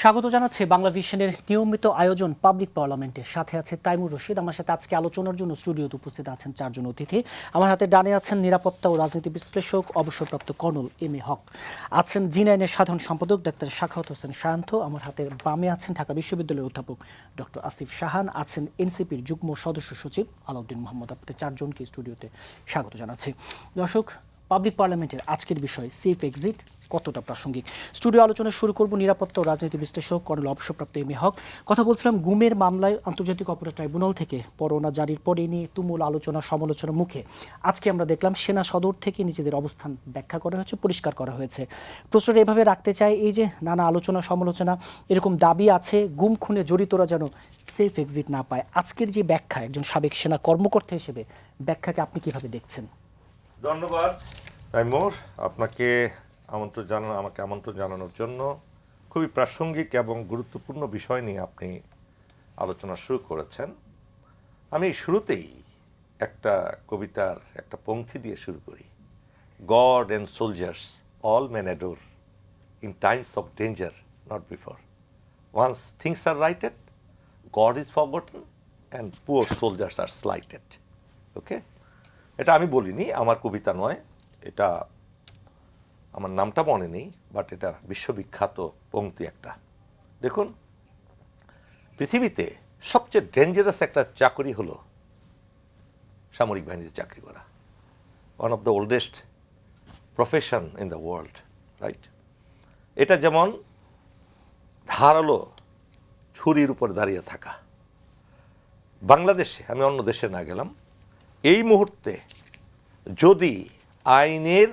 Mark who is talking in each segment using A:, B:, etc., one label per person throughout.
A: স্বাগত জানাচ্ছি বাংলা ভিশনের নিয়মিত আয়োজন পাবলিক পার্লামেন্টের সাথে আছে তাইমুর রশিদ। আমার সাথে আজকে আলোচনার জন্য স্টুডিওতে উপস্থিত আছেন চারজন অতিথি। আমার হাতে ডানে আছেন নিরাপত্তা ও রাজনীতি বিশ্লেষক অবসরপ্রাপ্ত কর্নেল এম এ হক, আছেন জি9-এর সাধারণ সম্পাদক ডাক্তার সাখাওয়াত হোসেন শান্ত, আমার হাতের বামে আছেন ঢাকা বিশ্ববিদ্যালয়ের অধ্যাপক ডক্টর আসিফ শাহান, আছেন এনসিপির যুগ্ম সদস্য সচিব আলাউদ্দিন মোহাম্মদ। আপনাদের চারজনকে স্টুডিওতে স্বাগত জানাচ্ছি। দর্শক, পাবলিক পার্লামেন্টের আজকের বিষয় সেফ এক্সিট কতটা প্রাসঙ্গিক। স্টুডিও আলোচনা শুরু করব নিরাপত্তা ও রাজনীতি বিশ্লেষক কর্নেল অবসরপ্রাপ্ত এম এ হক। কথা বলছিলাম গুমের মামলায় আন্তর্জাতিক অপরাধ ট্রাইব্যুনাল থেকে পরোয়ানা জারির পরে নিয়ে তুমুল আলোচনা সমালোচনার মুখে আজকে আমরা দেখলাম সেনা সদর থেকে নিজেদের অবস্থান ব্যাখ্যা করা হয়েছে, পরিষ্কার করা হয়েছে। প্রশ্নটা এভাবে রাখতে চাই, এই যে নানা আলোচনা সমালোচনা, এরকম দাবি আছে গুম খুনে জড়িতরা যেন সেফ এক্সিট না পায়, আজকের যে ব্যাখ্যা একজন সাবেক সেনা কর্মকর্তা হিসেবে ব্যাখ্যাকে আপনি কিভাবে দেখছেন?
B: ধন্যবাদ তাইমুর, আপনাকে আমাকে আমন্ত্রণ জানানোর জন্য। খুবই প্রাসঙ্গিক এবং গুরুত্বপূর্ণ বিষয় নিয়ে আপনি আলোচনা শুরু করেছেন। আমি শুরুতেই একটা কবিতার একটা পংক্তি দিয়ে শুরু করি। God and soldiers all men adore in times of danger not before, once things are righted God is forgotten and poor soldiers are slighted. Okay, এটা আমি বলিনি, আমার কবিতা নয়, এটা আমার নামটা মনে নেই, বাট এটা বিশ্ববিখ্যাত পংক্তি একটা। দেখুন, পৃথিবীতে সবচেয়ে ডেঞ্জারাস একটা চাকরি হলো সামরিক বাহিনীতে চাকরি করা। One of the oldest profession in the world, right? এটা যেমন ধারালো ছুরির উপর দাঁড়িয়ে থাকা। বাংলাদেশে, আমি অন্য দেশে না গেলাম, এই মুহূর্তে যদি আইনের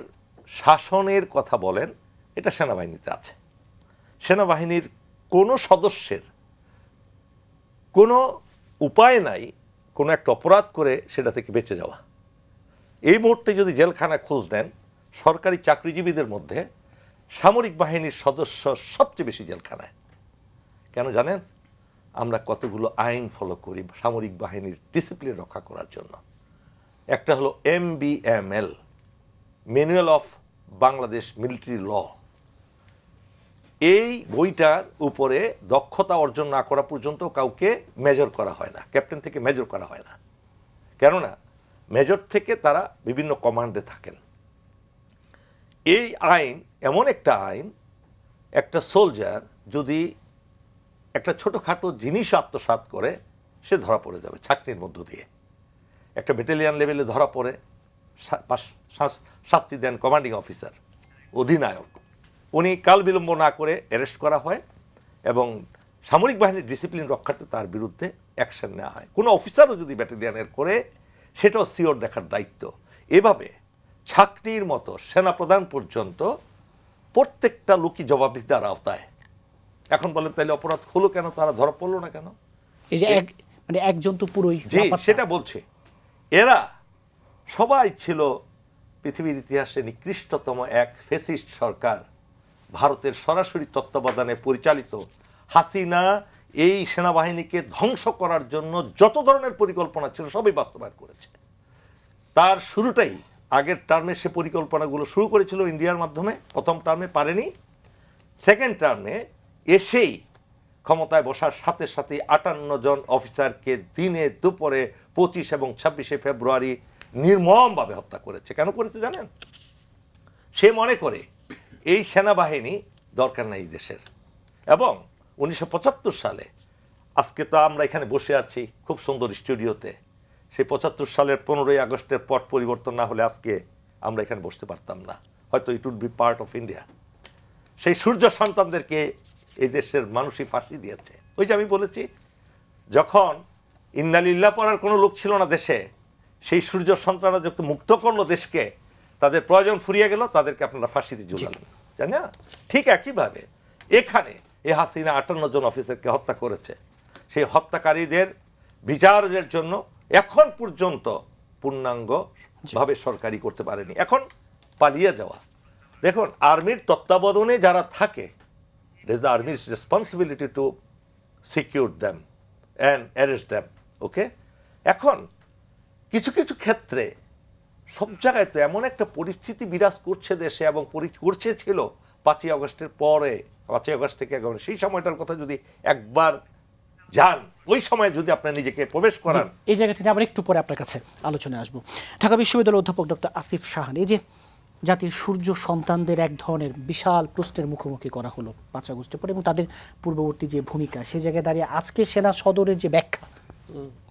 B: শাসনের কথা বলেন, এটা সেনাবাহিনীতে আছে। সেনাবাহিনীর কোনো সদস্যের কোনো উপায় নাই কোনো একটা অপরাধ করে সেটা থেকে বেঁচে যাওয়া। এই মুহূর্তে যদি জেলখানা খোঁজ নেন, সরকারি চাকরিজীবীদের মধ্যে সামরিক বাহিনীর সদস্য সবচেয়ে বেশি জেলখানায়। কেন জানেন? আমরা কতগুলো আইন ফলো করি সামরিক বাহিনীর ডিসিপ্লিন রক্ষা করার জন্য। একটা হলো MBML, manual of Bangladesh military law. এই বইটার উপরে দক্ষতা অর্জন না করা পর্যন্ত কাউকে মেজর করা হয় না, ক্যাপ্টেন থেকে মেজর করা হয় না। কেননা মেজর থেকে তারা বিভিন্ন কমান্ডে থাকেন। এই আইন এমন একটা আইন, একটা সোলজার যদি একটা ছোটোখাটো জিনিস আত্মসাৎ করে, সে ধরা পড়ে যাবে ছাঁকনির মধ্য দিয়ে। একটা ব্যাটালিয়ান লেভেলে ধরা পড়ে, শাস্তি দেন কমান্ডিং অফিসার, অধিনায়ক। উনি কাল বিলম্ব না করে অ্যারেস্ট করা হয় এবং সামরিক বাহিনীর ডিসিপ্লিন রক্ষার্থে তার বিরুদ্ধে অ্যাকশন নেওয়া হয়। কোনো অফিসারও যদি ব্যাটালিয়ানের করে, সেটাও সিওর দেখার দায়িত্ব। এভাবে ছাকনির মতো সেনাপ্রধান পর্যন্ত প্রত্যেকটা লোকই জবাবদিহিতার আওতায়। এখন বলেন তাহলে অপরাধ হলো কেন, তারা ধরা পড়লো না কেন?
A: এই যে মানে একজন তো পুরোই,
B: জি, সেটা বলছে। এরা সবাই ছিল পৃথিবীর ইতিহাসে নিকৃষ্টতম এক ফ্যাসিস্ট সরকার। ভারতের সরাসরি তত্ত্বাবধানে পরিচালিত হাসিনা এই সেনাবাহিনীকে ধ্বংস করার জন্য যত ধরনের পরিকল্পনা ছিল সবই বাস্তবায়ন করেছে। তার শুরুটাই আগের টার্মে সে পরিকল্পনাগুলো শুরু করেছিল ইন্ডিয়ার মাধ্যমে, প্রথম টার্মে পারেনি। সেকেন্ড টার্মে এসেই ক্ষমতায় বসার সাথে সাথে 58 জন অফিসারকে দিনে দুপুরে 25 এবং 26শে ফেব্রুয়ারি নির্মমভাবে হত্যা করেছে। কেন করেছে জানেন? সে মনে করে এই সেনাবাহিনী দরকার নাই এই দেশের। এবং 1975 সালে, আজকে তো আমরা এখানে বসে আছি খুব সুন্দর স্টুডিওতে, সেই 75 সালের 15ই আগস্টের পট পরিবর্তন না হলে আজকে আমরা এখানে বসতে পারতাম না, হয়তো it would be part of India. সেই সূর্য সন্তানদেরকে এই দেশের মানুষই ফাঁসি দিয়েছে। ওই যে আমি বলেছি, যখন ইন্নালিল্লাহ পড়ার কোনো লোক ছিল না দেশে, সেই সূর্য সন্তানরা যখন মুক্ত করলো দেশকে, তাদের প্রয়োজন ফুরিয়ে গেল, তাদেরকে আপনারা ফাঁসিতে ঝুলালেন, জানি না? ঠিক একইভাবে এখানে এই হাসিনা 58 জন অফিসারকে হত্যা করেছে। সেই হত্যাকারীদের বিচারের জন্য এখন পর্যন্ত পূর্ণাঙ্গভাবে সরকারি করতে পারেনি। এখন পালিয়ে যাওয়া। দেখুন, আর্মির তত্ত্বাবধানে যারা থাকে, it is the army's responsibility to secure them and arrest them. ওকে, এখন কিছু কিছু ক্ষেত্রে সব জায়গায় তো এমন একটা পরিস্থিতি বিরাজ করছে দেশে এবং করছে ছিল 5ই আগস্টের পরে 5ই আগস্ট থেকে একেবারে সেই সময়টার কথা যদি একবার যান, ওই সময় যদি আপনি নিজেকে প্রবেশ করান।
A: এই জায়গা থেকে আবার একটু পরে আপনার কাছে আলোচনায় আসবো। ঢাকা বিশ্ববিদ্যালয়ের অধ্যাপক ডক্টর আসিফ শাহান, এই যে জাতির সূর্য সন্তানদের এক ধরনের বিশাল প্রশ্নের মুখোমুখি করা হলো 5 আগস্টের পরে এবং তাদের পূর্ববর্তী যে ভূমিকা, সেই জায়গায় দাঁড়িয়ে আজকে সেনা সদরের যে ব্যাখ্যা,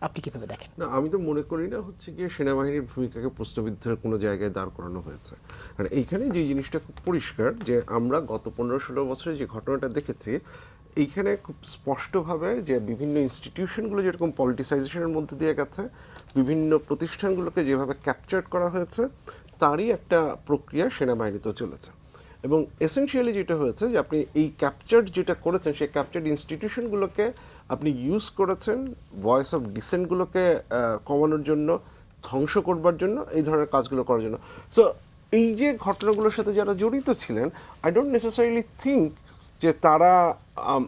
A: আপনি কিভাবে দেখেন?
C: না, আমি তো মনে করি না হচ্ছে গিয়ে সেনাবাহিনীর ভূমিকাকে প্রশ্নবিদ্ধের কোনো জায়গায় দাঁড় করানো হয়েছে। আর এইখানে যে জিনিসটা খুব পরিষ্কার যে আমরা গত 15-16 বছরে যে ঘটনাটা দেখেছি, এইখানে খুব স্পষ্টভাবে যে বিভিন্ন ইনস্টিটিউশনগুলো যেরকম পলিটিসাইজেশনের মধ্যে দিয়ে গেছে, বিভিন্ন প্রতিষ্ঠানগুলোকে যেভাবে ক্যাপচার করা হয়েছে, তারই একটা প্রক্রিয়া সেনাবাহিনীতেও চলেছে। এবং এসেনশিয়ালি যেটা হয়েছে যে আপনি এই ক্যাপচার যেটা করেছেন, সেই ক্যাপচার্ড ইনস্টিটিউশনগুলোকে আপনি ইউজ করেছেন ভয়েস অফ ডিসেন্টগুলোকে কমানোর জন্য, ধ্বংস করবার জন্য, এই ধরনের কাজগুলো করার জন্য। সো এই যে ঘটনাগুলোর সাথে যারা জড়িত ছিলেন, আই ডোন্ট নেসেসারিলি থিঙ্ক যে তারা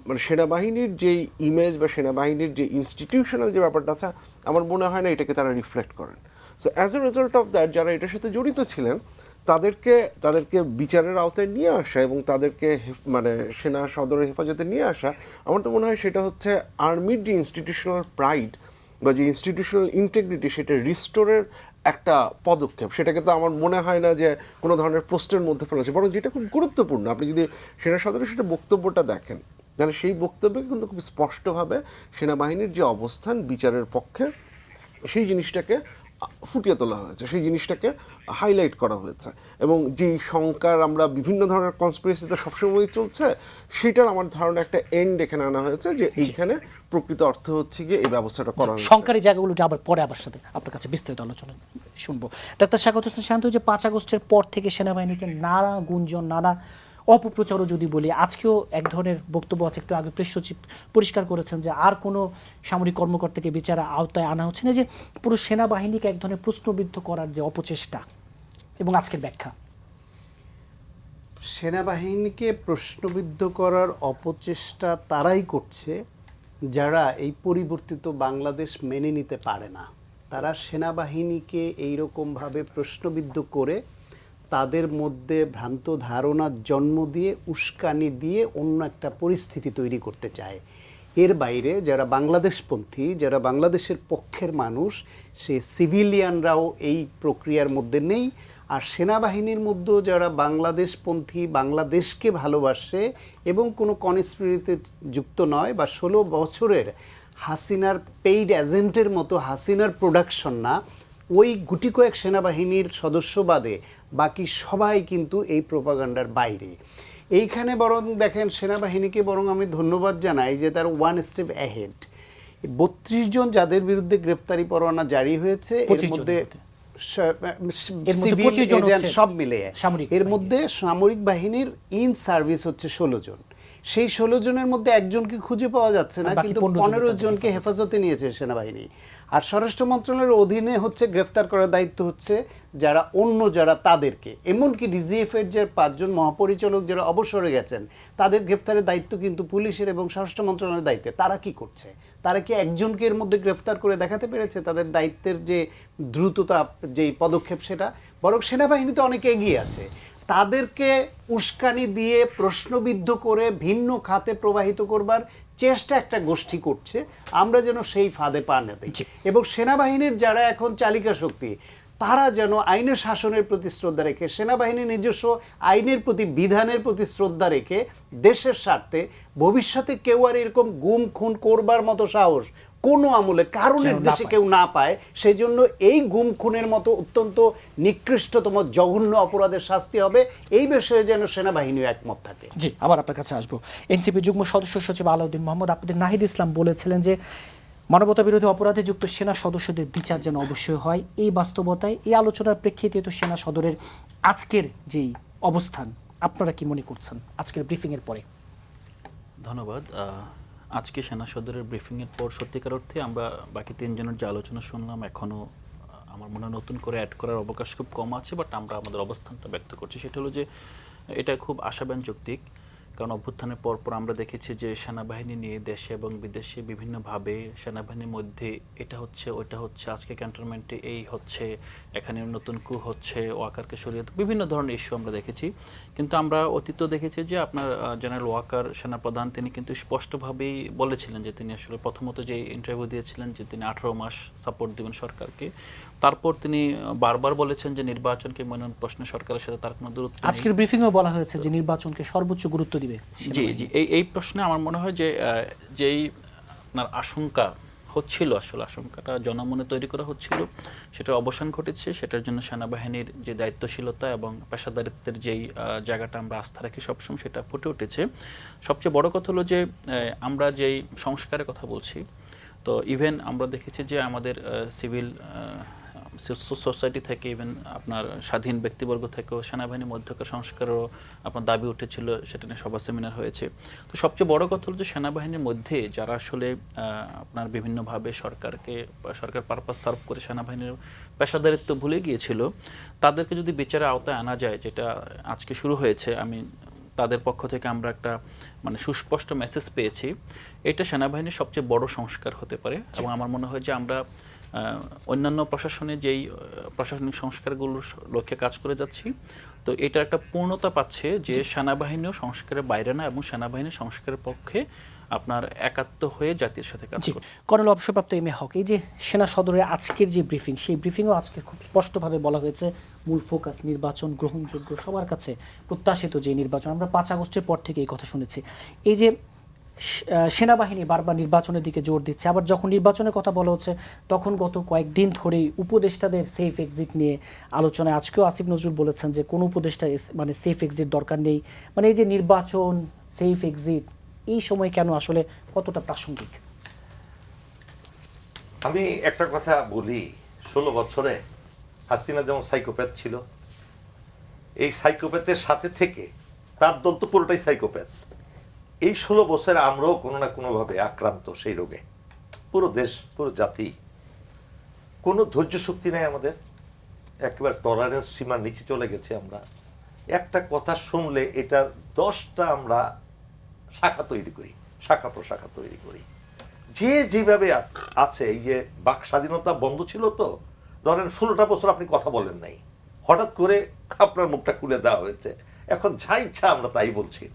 C: মানে সেনাবাহিনীর যেই ইমেজ বা সেনাবাহিনীর যে ইনস্টিটিউশনাল যে ব্যাপারটা আছে, আমার মনে হয় না এটাকে তারা রিফ্লেক্ট করেন। So as a result of that যারা এটার সাথে জড়িত ছিলেন তাদেরকে বিচারের আওতায় নিয়ে আসা এবং তাদেরকে মানে সেনা সদরের হেফাজতে নিয়ে আসা, আমার তো মনে হয় সেটা হচ্ছে আর্মির যে ইনস্টিটিউশনাল প্রাইড বা যে ইনস্টিটিউশনাল ইন্টিগ্রিটি, সেটা রিস্টোরের একটা পদক্ষেপ। সেটাকে তো আমার মনে হয় না যে কোনো ধরনের প্রশ্নের মধ্যে ফেলা আছে, বরং যেটা খুব গুরুত্বপূর্ণ, আপনি যদি সেনা সদরের সেটা বক্তব্যটা দেখেন, তাহলে সেই বক্তব্যে কিন্তু খুব স্পষ্টভাবে সেনাবাহিনীর যে অবস্থান বিচারের পক্ষে, সেই জিনিসটাকে ফুটিয়ে তোলা হয়েছে, সেই জিনিসটাকে হাইলাইট করা হয়েছে। এবং যেই শঙ্কার আমরা বিভিন্ন ধরনের কনস্পিরেসিতে সবসময় চলছে, সেটার আমার ধারণা একটা এন্ড এখানে আনা হয়েছে যে এইখানে প্রকৃত অর্থ হচ্ছে গিয়ে এই ব্যবস্থাটা করা হয়েছে।
A: সংকারী জায়গাগুলোটা আবার পরে আবার সাথে আপনার কাছে বিস্তারিত আলোচনা শুনবো। ডাক্তার স্বাগত হোসেন শান্ত, যে 5 আগস্টের পর থেকে সেনাবাহিনীকে নানা গুঞ্জন, নানা অপপ্রচারও যদি বলি, আজকেও এক ধরনের বক্তব্য আছে, একটু আগে প্রেস সচিব পরিষ্কার করেছেন যে আর কোনো সামরিক কর্মকর্তাকে বিচারের আওতায় আনা হচ্ছে না, যে পুরো সেনাবাহিনীকে এক ধরনের প্রশ্নবিদ্ধ করার যে অপচেষ্টা এবং আজকের ব্যাখ্যা।
D: সেনাবাহিনীকে প্রশ্নবিদ্ধ করার অপচেষ্টা তারাই করছে যারা এই পরিবর্তিত বাংলাদেশ মেনে নিতে পারে না। তারা সেনাবাহিনীকে এইরকমভাবে প্রশ্নবিদ্ধ করে তাদের মধ্যে ভ্রান্ত ধারণার জন্ম দিয়ে, উস্কানি দিয়ে অন্য একটা পরিস্থিতি তৈরি করতে চায়। এর বাইরে যারা বাংলাদেশপন্থী, যারা বাংলাদেশের পক্ষের মানুষ, সে সিভিলিয়ানরাও এই প্রক্রিয়ার মধ্যে নেই। আর সেনাবাহিনীর মধ্যেও যারা বাংলাদেশপন্থী, বাংলাদেশকে ভালোবাসে এবং কোনো কনস্পিরেসিতে যুক্ত নয়, বা 16 বছরের হাসিনার পেইড এজেন্টের মতো হাসিনার প্রোডাকশন না, ওই গুটি কয়েক সেনাবাহিনীর সদস্য বাদে বাকি সবাই কিন্তু এই প্রোপাগান্ডার বাইরে। এইখানে বরং দেখেন, সেনাবাহিনীকে বরং আমি ধন্যবাদ জানাই যে তার ওয়ান স্টেপ অ্যাহেড। 32 জন যাদের বিরুদ্ধে গ্রেফতারি পরোয়ানা জারি হয়েছে, এর মধ্যে সব মিলিয়ে এর মধ্যে সামরিক বাহিনীর ইন সার্ভিস হচ্ছে 16 জন। সেই 16 জনের মধ্যে একজনকে খুঁজে পাওয়া যাচ্ছে না, কিন্তু 15 জনকে হেফাজতে নিয়েছে সেনাবাহিনী। আর স্বরাষ্ট্র মন্ত্রণালয়ের অধীনে হচ্ছে গ্রেফতার করার দায়িত্ব হচ্ছে যারা তাদেরকে, এমনকি ডিজিএফ এর যে 5 জন মহাপরিচালক যারা অবসরে গেছেন, তাদের গ্রেফতারের দায়িত্ব কিন্তু পুলিশের এবং স্বরাষ্ট্র মন্ত্রণালয়ের দায়িত্বে। তারা কি করছে? তারা কি একজনকে এর মধ্যে গ্রেফতার করে দেখাতে পেরেছে তাদের দায়িত্বের যে দ্রুততা, যেই পদক্ষেপ, সেটা? বরং সেনাবাহিনীতে অনেক এগিয়ে আছে। তাদেরকে উস্কানি দিয়ে, প্রশ্নবিদ্ধ করে ভিন্ন খাতে প্রবাহিত করবার চেষ্টা একটা গোষ্ঠী করছে। আমরা যেন সেই ফাঁদে পা না দিই। এবং সেনাবাহিনীর যারা এখন চালিকা শক্তি, তারা যেন আইনের শাসনের প্রতি শ্রদ্ধা রেখে, সেনাবাহিনীর নিজস্ব আইনের প্রতি, বিধানের প্রতি শ্রদ্ধা রেখে দেশের স্বার্থে ভবিষ্যতে কেউ আর এরকম গুম খুন করবার মতো সাহস কোনো আমলে কারো নির্দেশে কেউ না পায়, সেই জন্য এই গুম খুনের মতো অত্যন্ত নিকৃষ্টতম জঘন্য অপরাধের শাস্তি হবে। এই বিষয়ে যেন সেনাবাহিনীও একমত থাকে।
A: জি, আবার আপনার কাছে আসবো। এনসিপি যুগ্ম সদস্য সচিব আলাউদ্দিন মোহাম্মদ, আপনাদের নাহিদ ইসলাম বলেছিলেন যে মানবতা বিরোধী অপরাধে যুক্ত সেনা সদস্যদের বিচার যেন অবশ্যই হয়। এই বাস্তবতায় এই আলোচনার প্রেক্ষিতে তো সেনা সদরের আজকের যেই অবস্থান, আপনারা কি মনে করছেন আজকের ব্রিফিংয়ের পরে?
E: ধন্যবাদ। আজকে সেনা সদরের ব্রিফিংয়ের পর সত্যিকার অর্থে আমরা বাকি 3 জনের যে আলোচনা শুনলাম, এখনও আমার মনে হয় নতুন করে অ্যাড করার অবকাশ খুব কম আছে, বাট আমরা আমাদের অবস্থানটা ব্যক্ত করছি। সেটা হলো যে এটা খুব আশাব্যঞ্জক দিক, কারণ অভ্যুত্থানের পর আমরা দেখেছি যে সেনাবাহিনী নিয়ে দেশে এবং বিদেশে বিভিন্নভাবে সেনাবাহিনীর মধ্যে এটা হচ্ছে ওইটা হচ্ছে, আজকে ক্যান্টনমেন্টে এই হচ্ছে, এখানে নতুন কু হচ্ছে, ওয়াকারকে সরিয়ে বিভিন্ন ধরনের ইস্যু আমরা দেখেছি। কিন্তু আমরা অতীত দেখেছি যে আপনার জেনারেল ওয়াকার সেনাপ্রধান তিনি কিন্তু স্পষ্টভাবেই বলেছিলেন যে তিনি আসলে প্রথমত যে ইন্টারভিউ দিয়েছিলেন যে তিনি 18 মাস সাপোর্ট দিবেন সরকারকে। তারপর তিনি বারবার বলেছেন যে নির্বাচনকে মনোনয়ন প্রশ্নে সরকারের সাথে তার কোনো দূরত্ব নেই।
A: আজকের ব্রিফিংয়েও বলা হয়েছে যে নির্বাচনকে সর্বোচ্চ গুরুত্ব দিবে।
E: জি জি, এই প্রশ্নে আমার মনে হয় যে যেই আপনার আশঙ্কা হচ্ছিল, আসলে আশঙ্কাটা জনমনে তৈরি করা হচ্ছিল, সেটার অবসান ঘটেছে। সেটার জন্য সেনাবাহিনীর যে দায়িত্বশীলতা এবং পেশাদারিত্বের যেই জায়গাটা আমরা আস্থা রাখি সবসময়, সেটা ফুটে উঠেছে। সবচেয়ে বড় কথা হলো যে আমরা যেই সংস্কারের কথা বলছি, তো ইভেন আমরা দেখেছি যে আমাদের সিভিল সোসাইটি থেকে ইভেন আপনার স্বাধীন ব্যক্তিবর্গ থেকেও সেনাবাহিনীর মধ্যকার সংস্কারও আপনার দাবি উঠেছিল, সেটা নিয়ে সভা সেমিনার হয়েছে। তো সবচেয়ে বড় কথা হলো যে সেনাবাহিনীর মধ্যে যারা আসলে আপনার বিভিন্নভাবে সরকার পারপাস সার্ভ করে সেনাবাহিনীর পেশাদারিত্ব ভুলে গিয়েছিল, তাদেরকে যদি বিচারের আওতায় আনা যায়, যেটা আজকে শুরু হয়েছে, আমি তাদের পক্ষ থেকে আমরা একটা মানে সুস্পষ্ট মেসেজ পেয়েছি, এটা সেনাবাহিনীর সবচেয়ে বড় সংস্কার হতে পারে। এবং আমার মনে হয় যে আমরা অন্যান্য প্রশাসনে যেই প্রশাসনিক সংস্কারগুলোর লক্ষ্যে কাজ করে যাচ্ছি, তো এটা একটা পূর্ণতা পাচ্ছে যে সেনাবাহিনীও সংস্কারের বাইরে না, এবং সেনাবাহিনী সংস্কারের পক্ষে আপনার একাত্ম হয়ে জাতির সাথে কাজ করে।
A: কর্নেল অবসরপ্রাপ্ত এম এ হক, এই যে সেনা সদরের আজকের যে ব্রিফিং, সেই ব্রিফিংও আজকে খুব স্পষ্টভাবে বলা হয়েছে মূল ফোকাস নির্বাচন, গ্রহণযোগ্য সবার কাছে প্রত্যাশিত যে নির্বাচন। আমরা 5 আগস্টের পর থেকে এই কথা শুনেছি। এই যে সেনাবাহিনী বারবার নির্বাচনের দিকে জোর দিচ্ছে, আবার যখন নির্বাচনের কথা বলা হচ্ছে তখন গত কয়েকদিন ধরেই উপদেষ্টাদের সেফ এক্সিট নিয়ে আলোচনায়, আজকেও আসিফ নজরুল বলেছেন যে কোনো উপদেষ্টা মানে সেফ এক্সিট দরকার নেই। মানে এই যে নির্বাচন, সেফ এক্সিট, এই সময় কেন আসলে কতটা প্রাসঙ্গিক?
B: আমি একটা কথা বলি, 16 বছরে হাসিনা যেমন সাইকোপ্যাথ ছিল, এই সাইকোপ্যাথের সাথে থেকে তার দল তো পুরোটাই সাইকোপ্যাথ। এই 16 বছরে আমরাও কোনো না কোনোভাবে আক্রান্ত সেই রোগে, পুরো দেশ, পুরো জাতি। কোনো ধৈর্য শক্তি নেই আমাদের, একেবারে টলারেন্স সীমার নিচে চলে গেছে আমরা। একটা কথা শুনলে এটার 10টা আমরা শাখা তৈরি করি, শাখা প্রশাখা তৈরি করি। যে যেভাবে আছে, এই যে বাক স্বাধীনতা বন্ধ ছিল, তো ধরেন 16টা বছর আপনি কথা বলেন নাই, হঠাৎ করে আপনার মুখটা খুলে দেওয়া হয়েছে, এখন যা ইচ্ছা আমরা তাই বলছি।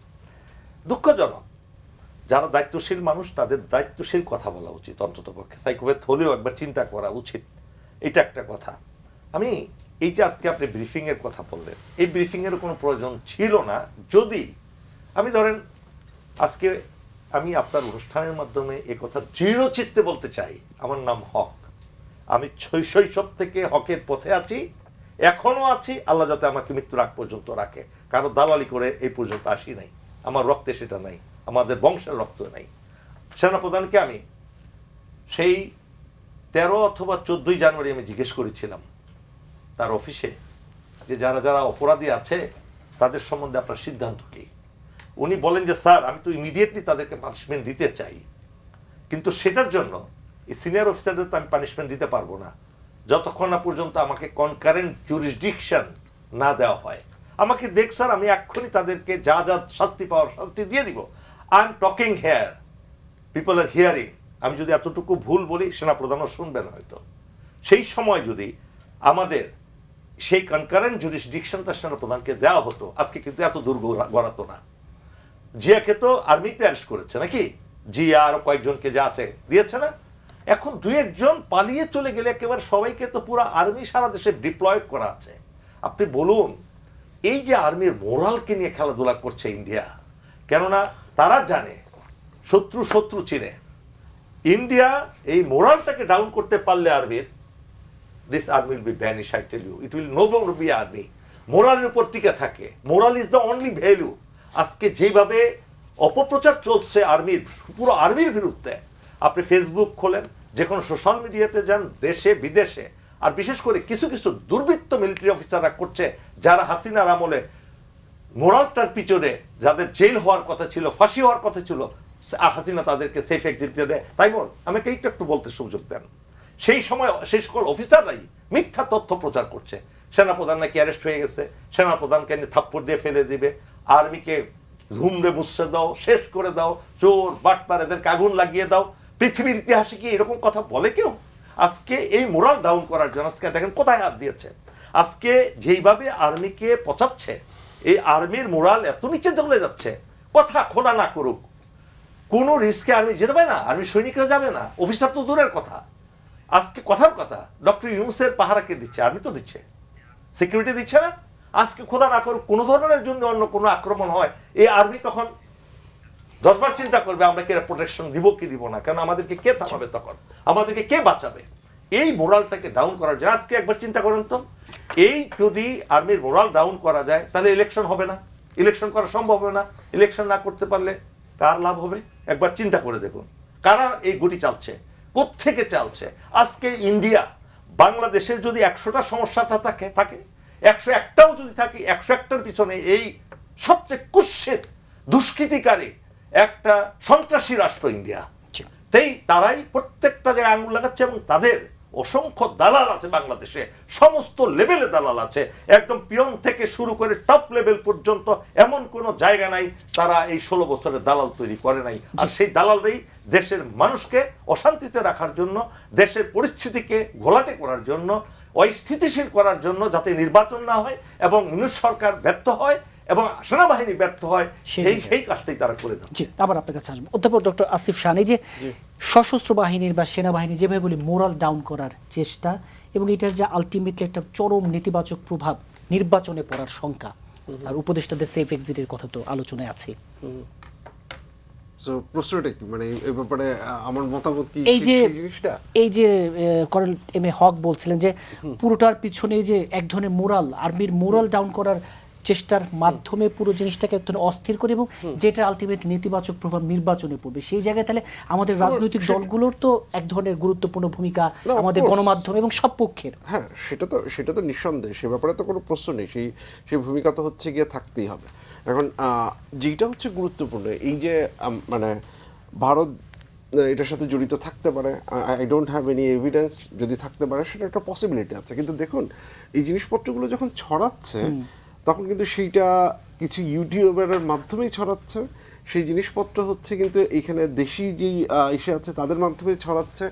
B: দুঃখজনক। যারা দায়িত্বশীল মানুষ, তাদের দায়িত্বশীল কথা বলা উচিত, অন্তত পক্ষে সাইকোপ্যাথ হলেও একবার চিন্তা করা উচিত। এটা একটা কথা। আমি এই যে আজকে আপনি ব্রিফিংয়ের কথা বললেন, এই ব্রিফিংয়ের কোনো প্রয়োজন ছিল না। যদি আমি ধরেন আজকে আমি আপনার অনুষ্ঠানের মাধ্যমে এ কথা দৃঢ় চিত্তে বলতে চাই, আমার নাম হক, আমি শৈশব থেকে হকের পথে আছি, এখনো আছি। আল্লাহ যাতে আমাকে মৃত্যুর আগ পর্যন্ত রাখে, কারো দালালি করে এই পর্যন্ত আসি নাই, আমার রক্তে সেটা নাই, আমাদের বংশের রক্ত নাই। সেনাপ্রধানকে আমি সেই 13 অথবা 14 জানুয়ারি আমি জিজ্ঞেস করেছিলাম তার অফিসে যে যারা যারা অপরাধী আছে তাদের সম্বন্ধে আপনার সিদ্ধান্ত কি। উনি বলেন যে স্যার, আমি তো ইমিডিয়েটলি তাদেরকে পানিশমেন্ট দিতে চাই, কিন্তু সেটার জন্য এই সিনিয়র অফিসারদের তো আমি পানিশমেন্ট দিতে পারবো না যতক্ষণ না পর্যন্ত আমাকে কনকারেন্ট জুরিসডিকশন না দেওয়া হয়। আমাকে দেখ স্যার, আমি এক্ষুনি তাদেরকে যা যা শাস্তি পাওয়ার শাস্তি দিয়ে দিব। I am talking here, people are hearing. আমি যদি এতটুকু ভুল বলি, সেনাপ্রধানও শুনবেন হয়তো। সেই সময় যদি আমাদের সেই কনকারেন্ট জুরিসডিকশনটা সেনাপ্রধানকে দেওয়া হতো, আজকে কিন্তু এত দূর গড়াতো না। জিয়াকে তো আর্মিতে অ্যারেস্ট করেছে নাকি, জিয়া আরো কয়েকজনকে যা আছে দিয়েছে না। এখন 2-1 জন পালিয়ে চলে গেলে একেবারে সবাইকে তো পুরো আর্মি সারা দেশে ডিপ্লয়েড করা আছে। আপনি বলুন, এই যে আর্মির মোরালকে নিয়ে খেলাধুলা করছে ইন্ডিয়া, কেননা তারা জানে শত্রু চিনে। ইন্ডিয়া এই মোরালটাকে ডাউন করতে পারলে আর্মির, this army will be vanish, I tell you, it will no longer be army. মোরালের উপর টিকে থাকে, moral is the only value. আজকে যেভাবে অপপ্রচার চলছে আর্মির, পুরো আর্মির বিরুদ্ধে, আপনি ফেসবুক খোলেন, যে কোনো সোশ্যাল মিডিয়াতে যান, দেশে বিদেশে, আর বিশেষ করে কিছু কিছু দুর্বৃত্ত মিলিটারি অফিসাররা করছে, যারা হাসিনার আমলে মোরালটার পিছনে যাদের জেল হওয়ার কথা ছিল, ফাঁসি হওয়ার কথা ছিল, হাসিনা তাদেরকে সেফ এক্সিট দিয়ে দেয়। তাই বল, আমাকে এইটা একটু বলতে সুযোগ দেন। সেই সময় সেই সকল অফিসাররাই মিথ্যা তথ্য প্রচার করছে। সেনাপ্রধান নাকি অ্যারেস্ট হয়ে গেছে, সেনাপ্রধানকে থাপ্পড় দিয়ে ফেলে দিবে, আর্মিকে ধুমড়ে মুছড়ে দাও, শেষ করে দাও, চোর বাটপার এদেরকে আগুন লাগিয়ে দাও। পৃথিবীর ইতিহাসে কি এরকম কথা বলে কেউ? আজকে এই মোরাল ডাউন করার জন্য আজকে দেখেন কোথায় হাত দিয়েছে। আজকে যেইভাবে আর্মিকে পচাচ্ছে, এই আর্মির মোরাল এত নিচে চলে যাচ্ছে, কথা খোলা না করুক, কোনো রিস্কে আর্মি যেতে পারে না, আর্মি সৈনিকরা যাবে না, অফিসার তো দূরের কথা। আজকে কথার কথা ডক্টর ইউনূসের পাহারা কে দিচ্ছে? আর্মি তো দিচ্ছে, সিকিউরিটি দিচ্ছে না। আজকে খোলা না করুক, কোনো ধরনের জন্য অন্য কোনো আক্রমণ হয়, এই আর্মি তখন 10 বার চিন্তা করবে আমরা কে প্রোটেকশন দিব কি দিব না, কারণ আমাদেরকে কে থামাবে, তখন আমাদেরকে কে বাঁচাবে। এই মোরালটাকে ডাউন করার জন্য আজকে একবার চিন্তা করেন তো, এই যদি আর্মির মোরাল ডাউন করা যায় তাহলে ইলেকশন হবে না, ইলেকশন করা সম্ভব হবে না। ইলেকশন না করতে পারলে কার লাভ হবে? একবার চিন্তা করে দেখুন, কারা এই গুটি চালছে, কোত্থেকে চালছে। আজকে ইন্ডিয়া বাংলাদেশের যদি 100টা সমস্যাটা থাকে 101টাও যদি থাকে, 101টার পিছনে এই সবচেয়ে কুৎসিত দুষ্কৃতিকারী একটা সন্ত্রাসী রাষ্ট্র ইন্ডিয়া। তারাই প্রত্যেকটা জায়গায় আঙুল লাগাচ্ছে এবং তাদের অসংখ্য দালাল আছে বাংলাদেশে, সমস্ত লেভেলে দালাল আছে, একদম পিয়ন থেকে শুরু করে টপ লেভেল পর্যন্ত এমন কোনো জায়গা নাই তারা এই 16 বছরের দালাল তৈরি করে নাই। আর সেই দালালরাই দেশের মানুষকে অশান্তিতে রাখার জন্য, দেশের পরিস্থিতিকে ঘোলাটে করার জন্য, অস্থিতিশীল করার জন্য, যাতে নির্বাচন না হয় এবং ইউনূস সরকার ব্যর্থ হয় এবং সেনাবাহিনী ব্যর্থ হয়, সেই কাজটাই তারা করে দেন।
A: জি, আবার আপনার কাছে আসবো। অধ্যাপক ডক্টর আসিফ শান, এই যে সশস্ত্র বাহিনীর বা সেনাবাহিনী যেভাবে বলি মোরাল ডাউন করার চেষ্টা, এবং এটার যে আলটিমেটলি একটা চরম নেতিবাচক প্রভাব নির্বাচনে পড়ার শঙ্কা, আর উপদেষ্টাদের সেফ এক্সিটের কথা তো আলোচনায় আছে।
C: সো প্রশ্নটা কি, মানে এই ব্যাপারে আমার মতামত কি
A: এই যে কর্নেল এম এ হক বলছিলেন যে পুরোটার পিছনে যে এক ধরনের মোরাল, আর্মির মোরাল ডাউন করার চেষ্টার মাধ্যমে পুরো জিনিসটাকে একটু অস্থির করে, এবং যেটা আলটিমেট নেতিবাচক প্রভাব নির্বাচনে পড়বে, সেই জায়গায় তাহলে আমাদের রাজনৈতিক দলগুলোর তো এক ধরনের গুরুত্বপূর্ণ ভূমিকা, আমাদের গণমাধ্যম এবং সব পক্ষের।
C: হ্যাঁ, সেটা তো নিঃসন্দেহে, সে ব্যাপারে তো কোনো প্রশ্ন নেই, সেই ভূমিকা তো হচ্ছে গিয়ে থাকতেই হবে। এখন যেটা হচ্ছে গুরুত্বপূর্ণ, এই যে মানে ভারত এটার সাথে জড়িত থাকতে পারে, I don't have any evidence, যদি থাকতে পারে সেটা একটা পসিবিলিটি আছে। কিন্তু দেখুন, এই জিনিসপত্রগুলো যখন ছড়াচ্ছে তখন কিন্তু সেইটা কিছু ইউটিউবারের মাধ্যমেই ছড়াচ্ছে, সেই জিনিসপত্র হচ্ছে কিন্তু এইখানে দেশি যেই ইস্যু আছে তাদের মাধ্যমে ছড়াচ্ছে,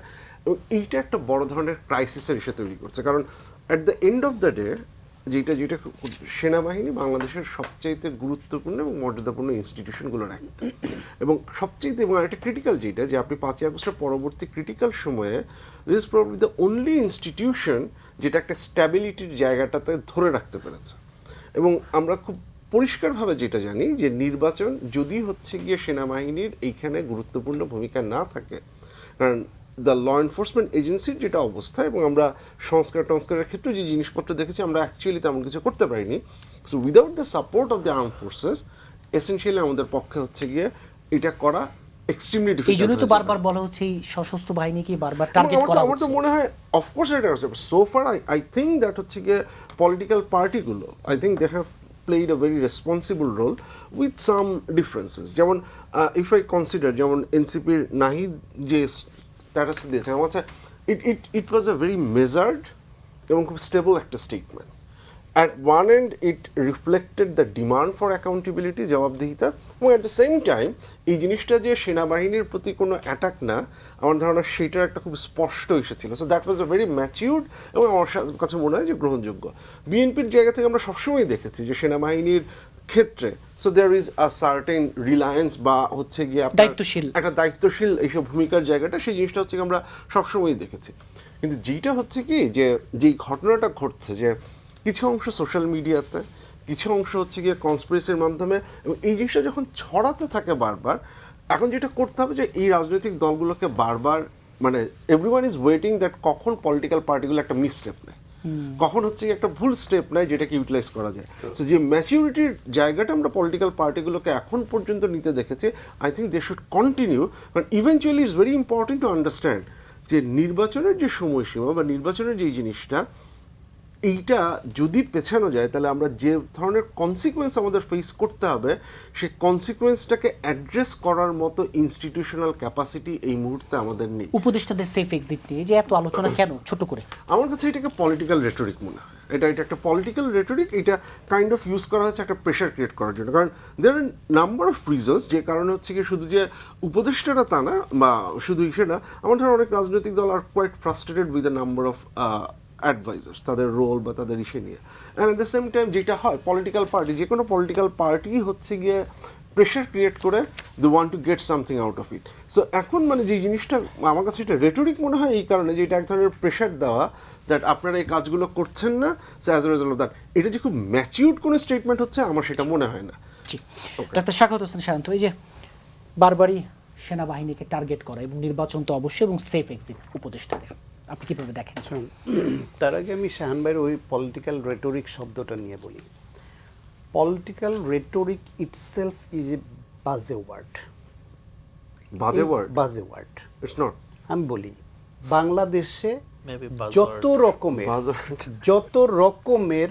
C: এবং এইটা একটা বড় ধরনের ক্রাইসিসের ইস্যু তৈরি করছে। কারণ at the end of the day যেটা সেনাবাহিনী বাংলাদেশের সবচাইতে গুরুত্বপূর্ণ এবং মর্যাদাপূর্ণ ইনস্টিটিউশনগুলোর একটা, এবং সবচাইতে এবং একটা ক্রিটিক্যাল যেটা, যে আপনি 5ই আগস্টের পরবর্তী ক্রিটিক্যাল সময়ে this is probably the only institution যেটা একটা স্ট্যাবিলিটির জায়গাটাতে ধরে রাখতে পেরেছে। এবং আমরা খুব পরিষ্কারভাবে যেটা জানি যে নির্বাচন যদি হচ্ছে গিয়ে সেনাবাহিনীর এইখানে গুরুত্বপূর্ণ ভূমিকা না থাকে, কারণ দ্য ল এনফোর্সমেন্ট এজেন্সির যেটা অবস্থা, এবং আমরা সংস্কারের ক্ষেত্রে যে জিনিসপত্র দেখেছি, আমরা অ্যাকচুয়ালি তেমন কিছু করতে পারিনি। So without the support of the arm forces essentially আমাদের পক্ষে হচ্ছে গিয়ে এটা করা এক্সট্রিমলি ডিফিকাল্ট।
A: এই জন্যই তো বারবার বলা হচ্ছে এই সশস্ত্র বাহিনীকে বারবার টার্গেট করা হচ্ছে।
C: আমার তো মনে হয় অফকোর্স এটা আছে, so far I think that হচ্ছে গিয়ে পলিটিক্যাল পার্টিগুলো, I think they have played a very responsible role with some differences. যেমন if I consider যেমন এনসিপির নাহিদ যে স্ট্যাটাস দিয়েছে, আমার কাছে it was a very measured এবং খুব স্টেবল একটা statement. At one end it reflected the demand for accountability, জবাবদিহিতা, এবং at the same time এই জিনিসটা যে সেনাবাহিনীর প্রতি কোনো অ্যাটাক না, আমার ধারণা সেটার একটা খুব স্পষ্ট ইস্যু ছিল। So that was a very matured, এবং আমার কাছে মনে হয় যে গ্রহণযোগ্য। বিএনপির জায়গা থেকে আমরা সবসময় দেখেছি যে সেনাবাহিনীর ক্ষেত্রে so there is a certain reliance বা হচ্ছে গিয়ে একটা দায়িত্বশীল এইসব ভূমিকার জায়গাটা, সেই জিনিসটা হচ্ছে আমরা সবসময়ই দেখেছি। কিন্তু যেটা হচ্ছে কি, যে যেই ঘটনাটা ঘটছে, যে কিছু অংশ সোশ্যাল মিডিয়াতে, কিছু অংশ হচ্ছে গিয়ে কনস্পিরেসির মাধ্যমে, এবং এই জিনিসটা যখন ছড়াতে থাকে বারবার, এখন যেটা করতে হবে যে এই রাজনৈতিক দলগুলোকে বারবার, মানে এভরিওয়ান ইজ ওয়েটিং দ্যাট কখন পলিটিক্যাল পার্টিগুলো একটা মিস স্টেপ নেয়, কখন হচ্ছে একটা ভুল স্টেপ নেয় যেটাকে ইউটিলাইজ করা যায়। সো যে ম্যাচিউরিটির জায়গাটা আমরা পলিটিক্যাল পার্টিগুলোকে এখন পর্যন্ত নিতে দেখেছি, I think they should continue. কারণ eventually it's very important to understand যে নির্বাচনের যে সময়সীমা বা নির্বাচনের যে জিনিসটা, এইটা যদি পেছানো যায় তাহলে আমরা যে ধরনের কনসিকুয়েন্স আমাদের ফেস করতে হবে, সেই কনসিকুয়েন্সটাকে অ্যাড্রেস করার মতো ইনস্টিটিউশনাল ক্যাপাসিটি এই মুহূর্তে আমাদের নেই।
A: উপদেষ্টাদের সেফ এক্সিট নিয়ে যে এত আলোচনা কেন ছোট করে?
C: আমার কাছে এটাকে পলিটিক্যাল রেটরিক মনে হয়। এটা একটা পলিটিক্যাল রেটরিক, এটা কাইন্ড অফ ইউজ করা হচ্ছে একটা প্রেশার ক্রিয়েট করার জন্য। কারণ দেয়ার আর নাম্বার অফ রিজনস, যে কারণে হচ্ছে কি শুধু যে উপদেষ্টারা তা না, বা শুধু ইসে না, আমার ধরো অনেক রাজনৈতিক দল আর quite frustrated with the number of advisers, তাদের রোল বা তাদের ইসে নিয়ে। And at the same time যেটা হয়, পলিটিক্যাল পার্টি, যে কোনো পলিটিক্যাল পার্টি হচ্ছে গিয়ে প্রেশার ক্রিয়েট করে they want to get something out of it. So এখন মানে যে জিনিসটা আমার কাছে এটা রেটরিক মনে হয় এই কারণে যে এটা এক ধরনের প্রেশার দেওয়া, দ্যাট আপনারা এই কাজগুলো করছেন না, so as a result of that. এটা যে খুব ম্যাচিউরড কোনো স্টেটমেন্ট হচ্ছে আমার সেটা মনে হয় না।
A: জি, ডাক্তার শাখাওয়াত হোসেন শান্ত, এই যে বারবারই সেনাবাহিনীকে টার্গেট করা এবং নির্বাচন তো অবশ্যই, এবং সেফ এক্সিট উপদেষ্টাদের, আপনি কিভাবে দেখেন?
D: তার আগে আমি শাহান ভাইয়ের ওই পলিটিক্যাল রেটোরিক শব্দটা নিয়ে বলি। Political rhetoric itself is a বাজে ওয়ার্ড।
C: বাজে ওয়ার্ড?
D: বাজে ওয়ার্ড,
C: ইটস নট।
D: আমি বলি, বাংলাদেশে
E: Maybe
D: যত রকমের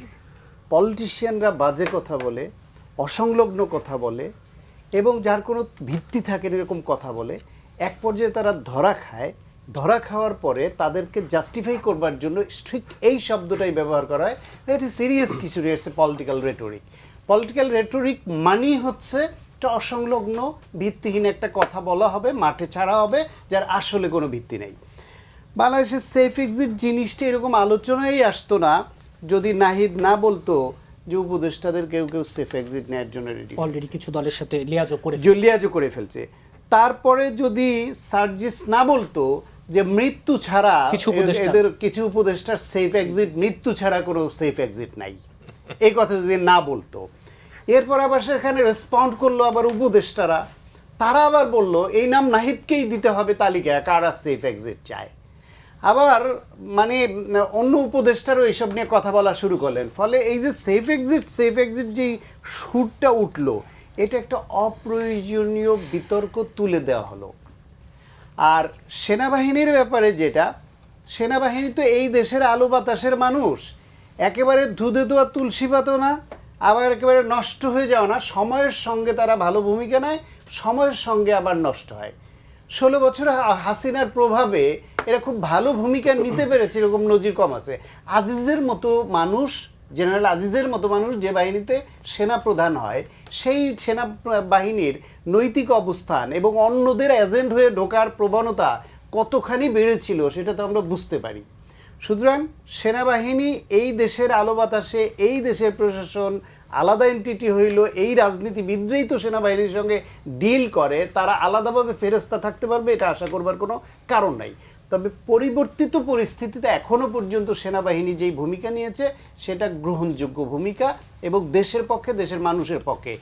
D: পলিটিশিয়ানরা বাজে কথা বলে, অসংলগ্ন কথা বলে এবং যার কোনো ভিত্তি থাকে না এরকম কথা বলে, এক পর্যায়ে তারা ধরা খায়। ধরা খাওয়ার পরে তাদেরকে জাস্টিফাই করবার জন্য স্ট্রিক্ট এই শব্দটাই ব্যবহার করা হয়। এটা সিরিয়াস কিছু, it's a political rhetoric. Political rhetoric মানেই হচ্ছে একটা অসংলগ্ন ভিত্তিহীন একটা কথা বলা হবে, মাঠে ছাড়া হবে, যার আসলে কোনো ভিত্তি নেই। বাংলাদেশের সেফ এক্সিট জিনিসটা এরকম আলোচনায় আসতো না যদি নাহিদ না বলতো যে উপদেষ্টাদের কেউ কেউ সেফ এক্সিট নেওয়ার জন্য রেডি,
A: অলরেডি কিছু দলের সাথে
D: লিয়াজও করে ফেলছে। তারপরে যদি সার্জিস না বলতো যে মৃত্যু ছাড়া এদের কিছু উপদেষ্টার সেফ এক্সিট, মৃত্যু ছাড়া কোনো সেফ এক্সিট নাই, এই কথা যদি না বলতো, এরপর আবার সেখানে রেসপন্ড করলো আবার উপদেষ্টারা, তারা আবার বলল এই নাম নাহিদকেই দিতে হবে তালিকায় কারা সেফ এক্সিট চায়। আবার মানে অন্য উপদেষ্টারও এইসব নিয়ে কথা বলা শুরু করলেন। ফলে এই যে সেফ এক্সিট যে সুরটা উঠলো, এটা একটা অপ্রয়োজনীয় বিতর্ক তুলে দেওয়া হলো। আর সেনাবাহিনীর ব্যাপারে যেটা, সেনাবাহিনী তো এই দেশের আলো বাতাসের মানুষ, একেবারে ধুধে ধোয়া তুলসী পাতা না, আবার একেবারে নষ্ট হয়ে যাও না। সময়ের সঙ্গে তারা ভালো ভূমিকা নেয়, সময়ের সঙ্গে আবার নষ্ট হয়। 16 বছর হাসিনার প্রভাবে এরা খুব ভালো ভূমিকা নিতে পেরেছে, এরকম নজির কম আছে। আজিজের মতো মানুষ, জেনারেল আজিজের মতো মানুষ যে বাহিনীতে সেনা প্রধান হয়, সেই সেনা বাহিনীর নৈতিক অবস্থান এবং অন্যদের এজেন্ট হয়ে ঢোকার প্রবণতা কতখানি বেড়েছিল সেটা তো আমরা বুঝতে পারি। সুতরাং সেনাবাহিনী এই দেশের আলো বাতাসে, এই দেশের প্রশাসন আলাদা এন্টিটি হইল, এই রাজনীতিবিদরাই তো সেনাবাহিনীর সঙ্গে ডিল করে, তারা আলাদাভাবে ফেরেস্তা থাকতে পারবে এটা আশা করবার কোনো কারণ নাই। তবে পরিবর্তিত পরিস্থিতিতে এখনো পর্যন্ত সেনাবাহিনী যেই ভূমিকা নিয়েছে সেটা গ্রহণযোগ্য ভূমিকা এবং দেশের পক্ষে, দেশের মানুষের পক্ষে।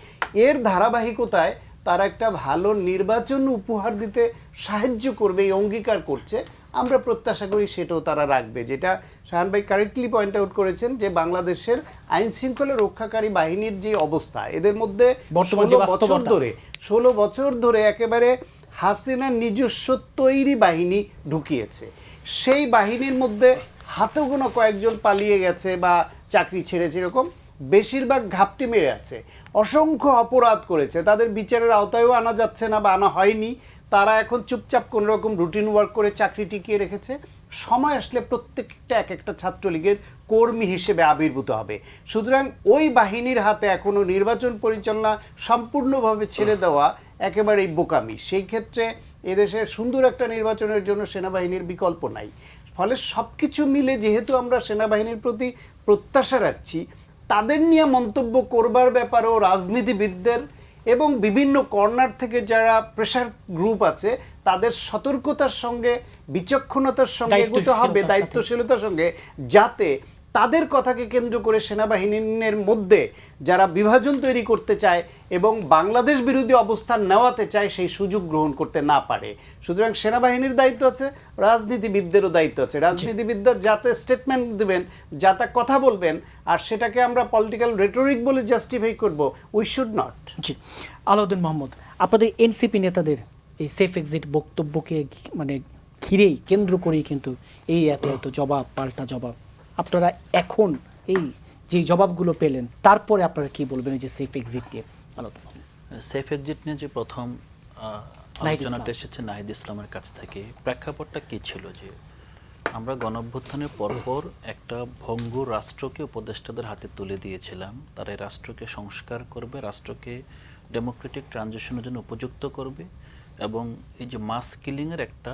D: এর ধারাবাহিকতায় তারা একটা ভালো নির্বাচন উপহার দিতে সাহায্য করবে, এই অঙ্গীকার করছে। আমরা প্রত্যাশা করি সেটাও তারা রাখবে। যেটা শাহান ভাই কারেক্টলি পয়েন্ট আউট করেছেন যে বাংলাদেশের আইন শৃঙ্খলা রক্ষাকারী বাহিনীর যে অবস্থা, এদের মধ্যে 16 বছর ধরে একেবারে হাসিনার নিজস্ব তৈরি বাহিনী ঢুকিয়েছে। সেই বাহিনীর মধ্যে হাতে গোনা কয়েকজন পালিয়ে গেছে বা চাকরি ছেড়েছে, এরকম বেশিরভাগ ঘাপটি মেরে আছে, অসংখ্য অপরাধ করেছে, তাদের বিচারের আওতায়ও আনা যাচ্ছে না বা আনা হয়নি। তারা এখন চুপচাপ কোনো রকম রুটিন ওয়ার্ক করে চাকরি টিকিয়ে রেখেছে। সময় আসলে প্রত্যেকটা এক একটা ছাত্রলীগের কর্মী হিসেবে আবির্ভূত হবে। সুতরাং ওই বাহিনীর হাতে এখনও নির্বাচন পরিচালনা সম্পূর্ণভাবে ছেড়ে দেওয়া একেবারেই বোকামি। সেই ক্ষেত্রে এদেশের সুন্দর একটা নির্বাচনের জন্য সেনাবাহিনীর বিকল্প নাই। ফলে সব কিছু মিলে যেহেতু আমরা সেনাবাহিনীর প্রতি প্রত্যাশা রাখছি, তাদের নিয়ে মন্তব্য করবার ব্যাপারেও রাজনীতিবিদদের এবং বিভিন্ন কর্নার থেকে যারা প্রেশার গ্রুপ আছে তাদের সতর্কতার সঙ্গে, বিচক্ষণতার সঙ্গে এগোতে হবে, দায়িত্বশীলতার সঙ্গে, যাতে তাদের কথাকে কেন্দ্র করে সেনাবাহিনীর মধ্যে যারা বিভাজন তৈরি করতে চায় এবং বাংলাদেশ বিরোধী অবস্থান নেওয়াতে চায় সেই সুযোগ গ্রহণ করতে না পারে। সুতরাং সেনাবাহিনীর দায়িত্ব আছে, রাজনীতিবিদদেরও দায়িত্ব আছে। রাজনীতিবিদরা যাতে স্টেটমেন্ট দেবেন, যাতে কথা বলবেন, আর সেটাকে আমরা পলিটিক্যাল রেটোরিক বলে জাস্টিফাই করব, উই শুড নট।
A: জি, আলাউদ্দিন মোহাম্মদ, আপনাদের এনসিপি নেতাদের এই সেফ এক্সিট বক্তব্যকে মানে ঘিরেই, কেন্দ্র করেই কিন্তু এই এত জবাব, পাল্টা জবাব। আপনারা এখন এই যে জবাবগুলো পেলেন, তারপরে আপনারা কি বলবেন এই যে সেফ এক্সিট নিয়ে?
E: সেফ এক্সিট নিয়ে যে প্রথম আলোচনাটা এসেছে নাহিদ ইসলামের কাছ থেকে, প্রেক্ষাপটটা কি ছিল? যে আমরা গণঅভ্যুত্থানের পরপর একটা ভঙ্গুর রাষ্ট্রকে উপদেষ্টাদের হাতে তুলে দিয়েছিলাম। তারা এই রাষ্ট্রকে সংস্কার করবে, রাষ্ট্রকে ডেমোক্রেটিক ট্রানজিশনের জন্য উপযুক্ত করবে এবং এই যে মাস কিলিংয়ের একটা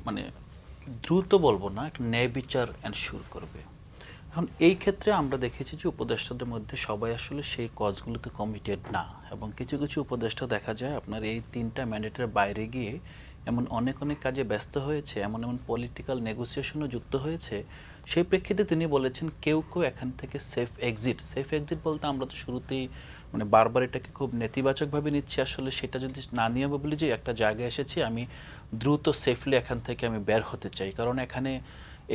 E: মানে দ্রুত বলবো না, একটা ন্যায় বিচার এনশিওর করবে। এখন এই ক্ষেত্রে আমরা দেখেছি যে উপদেষ্টাদের মধ্যে সবাই আসলে সেই কজগুলোতে কমিটেড না, এবং কিছু কিছু উপদেষ্টা দেখা যায় আপনার এই 3টা ম্যান্ডেটের বাইরে গিয়ে এমন অনেক অনেক কাজে ব্যস্ত হয়েছে, এমন এমন পলিটিক্যাল নেগোসিয়েশনও যুক্ত হয়েছে। সেই প্রেক্ষিতে তিনি বলেছেন কেউ কেউ এখান থেকে সেফ এক্সিট বলতে আমরা তো শুরুতেই মানে বারবার এটাকে খুব নেতিবাচকভাবে নিচ্ছি। আসলে সেটা যদি না নিয়ে বলি যে একটা জায়গায় এসেছি, আমি দ্রুত সেফলি এখান থেকে আমি বের হতে চাই, কারণ এখানে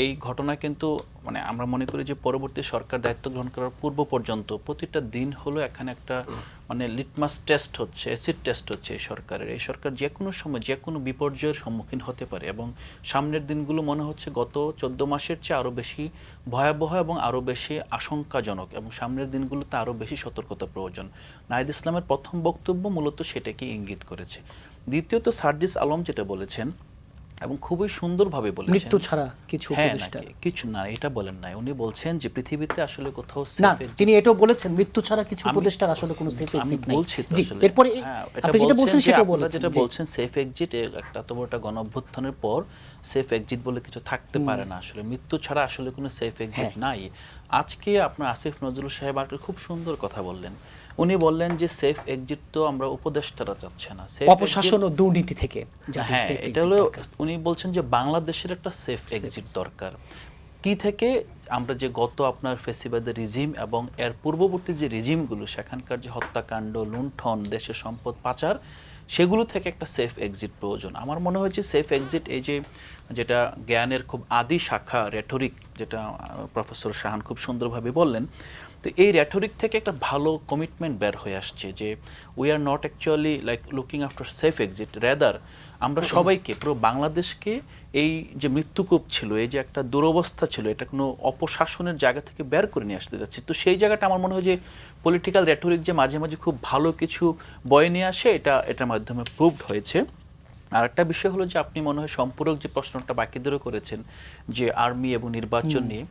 E: এই ঘটনা কিন্তু মানে আমরা মনে করি যে পরবর্তী সরকার দায়িত্ব গ্রহণ করার পূর্ব পর্যন্ত প্রতিটা দিন হলো এখানে একটা মানে লিটমাস টেস্ট হচ্ছে, অ্যাসিড টেস্ট হচ্ছে এই সরকারের। এই সরকার যে কোনো সময় যে কোনো বিপর্যয়ের সম্মুখীন হতে পারে, এবং সামনের দিনগুলো মনে হচ্ছে গত 14 মাসের চেয়ে আরও বেশি ভয়াবহ এবং আরও বেশি আশঙ্কাজনক, এবং সামনের দিনগুলোতে আরও বেশি সতর্কতা প্রয়োজন। নাহিদ ইসলামের প্রথম বক্তব্য মূলত সেটাকে ইঙ্গিত করেছে। দ্বিতীয়ত সার্জিস আলম যেটা বলেছেন এবং খুবই সুন্দরভাবে বলেছেন,
A: মৃত্যু ছাড়া কিছু উপদেষ্টা
E: কিছু না, এটা বলেন নাই। উনি বলছেন যে পৃথিবীতে আসলে কোথাও
A: না, তিনি এটাও বলেছেন মৃত্যু ছাড়া কিছু উপদেষ্টার আসলে কোনো সেফ এক্সিট নাই।
E: বলছি তো
A: জি,
E: আসলে
A: এরপরে আপনি যেটা বলছেন সেটাও বলেছেন,
E: যেটা বলছেন সেফ এক্সিট একটা তো বড় গণঅভ্যুত্থানের পর সেফ এক্সিট বলে কিছু থাকতে পারে না। আসলে মৃত্যু ছাড়া আসলে কোনো সেফ এক্সিট নাই। আজকে আপনার আসিফ নজরুল সাহেব একটা খুব সুন্দর কথা বললেন। উনি বললেন যে সেফ এক্সিট তো আমরা উপদেষ্টারা চাচ্ছে না,
A: অপশাসন ও দুর্নীতি থেকে।
E: হ্যাঁ, এটা হলো উনি বলছেন যে বাংলাদেশের একটা সেফ এক্সিট দরকার। কি থেকে? আমরা যে গত আপনার ফেসিবাদের রিজিম এবং এর পূর্ববর্তী যে রিজিমগুলো, সেখানকার যে হত্যাকাণ্ড, লুণ্ঠন, দেশের সম্পদ পাচার, সেগুলো থেকে একটা সেফ এক্সিট প্রয়োজন। আমার মনে হয়েছে সেফ এক্সিট এই যে যেটা জ্ঞানের খুব আদি শাখা রেটরিক, যেটা প্রফেসর শাহান খুব সুন্দরভাবে বললেন, তো এই রেটরিক থেকে একটা ভালো কমিটমেন্ট বের হয়ে আসছে যে we are not actually like looking after safe exit, rather আমরা সবাইকে, পুরো বাংলাদেশকে এই যে মৃত্যুকূপ ছিল, এই যে একটা দুরবস্থা ছিল, এটা কোনো অপশাসনের জায়গা থেকে বের করে নিয়ে আসতে যাচ্ছে। তো সেই জায়গাটা আমার মনে হয় যে পলিটিক্যাল রেটরিক যে মাঝে মাঝে খুব ভালো কিছু বয়ে নিয়ে আসে, এটার মাধ্যমে প্রুভড হয়েছে। আর একটা বিষয় হলো যে আপনি মনে হয় সম্পূরক যে প্রশ্নটা বাকি ধরে করেছেন যে আর্মি এবং নির্বাচন নিয়ে,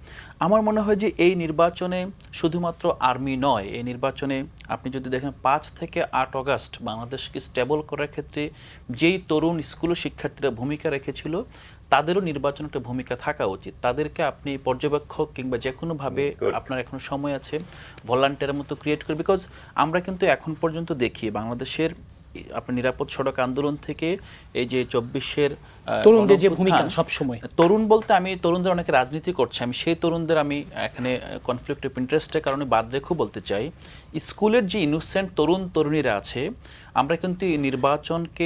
E: আমার মনে হয় যে এই নির্বাচনে শুধুমাত্র আর্মি নয়, এই নির্বাচনে আপনি যদি দেখেন 5 থেকে 8 অগাস্ট বাংলাদেশকে স্টেবল করার ক্ষেত্রে যেই তরুণ স্কুল শিক্ষার্থীরা ভূমিকা রেখেছিল, তাদেরও নির্বাচন একটা ভূমিকা থাকা উচিত। তাদেরকে আপনি পর্যবেক্ষক কিংবা যে কোনোভাবে আপনার এখন সময় আছে ভলান্টিয়ারের মতো ক্রিয়েট করে, বিকজ আমরা কিন্তু এখন পর্যন্ত দেখি বাংলাদেশের আপনার নিরাপদ সড়ক আন্দোলন থেকে এই যে 24-এর
A: তরুণদের যে ভূমিকা সব সময়,
E: তরুণ বলতে আমি তরুণদের অনেকে রাজনীতি করছে, আমি সেই তরুণদের আমি এখানে কনফ্লিক্ট অফ ইন্টারেস্টের কারণে বাদ রেখেও বলতে চাই, স্কুলের যে ইনোসেন্ট তরুণ তরুণীরা আছে, আমরা কিন্তু এই নির্বাচনকে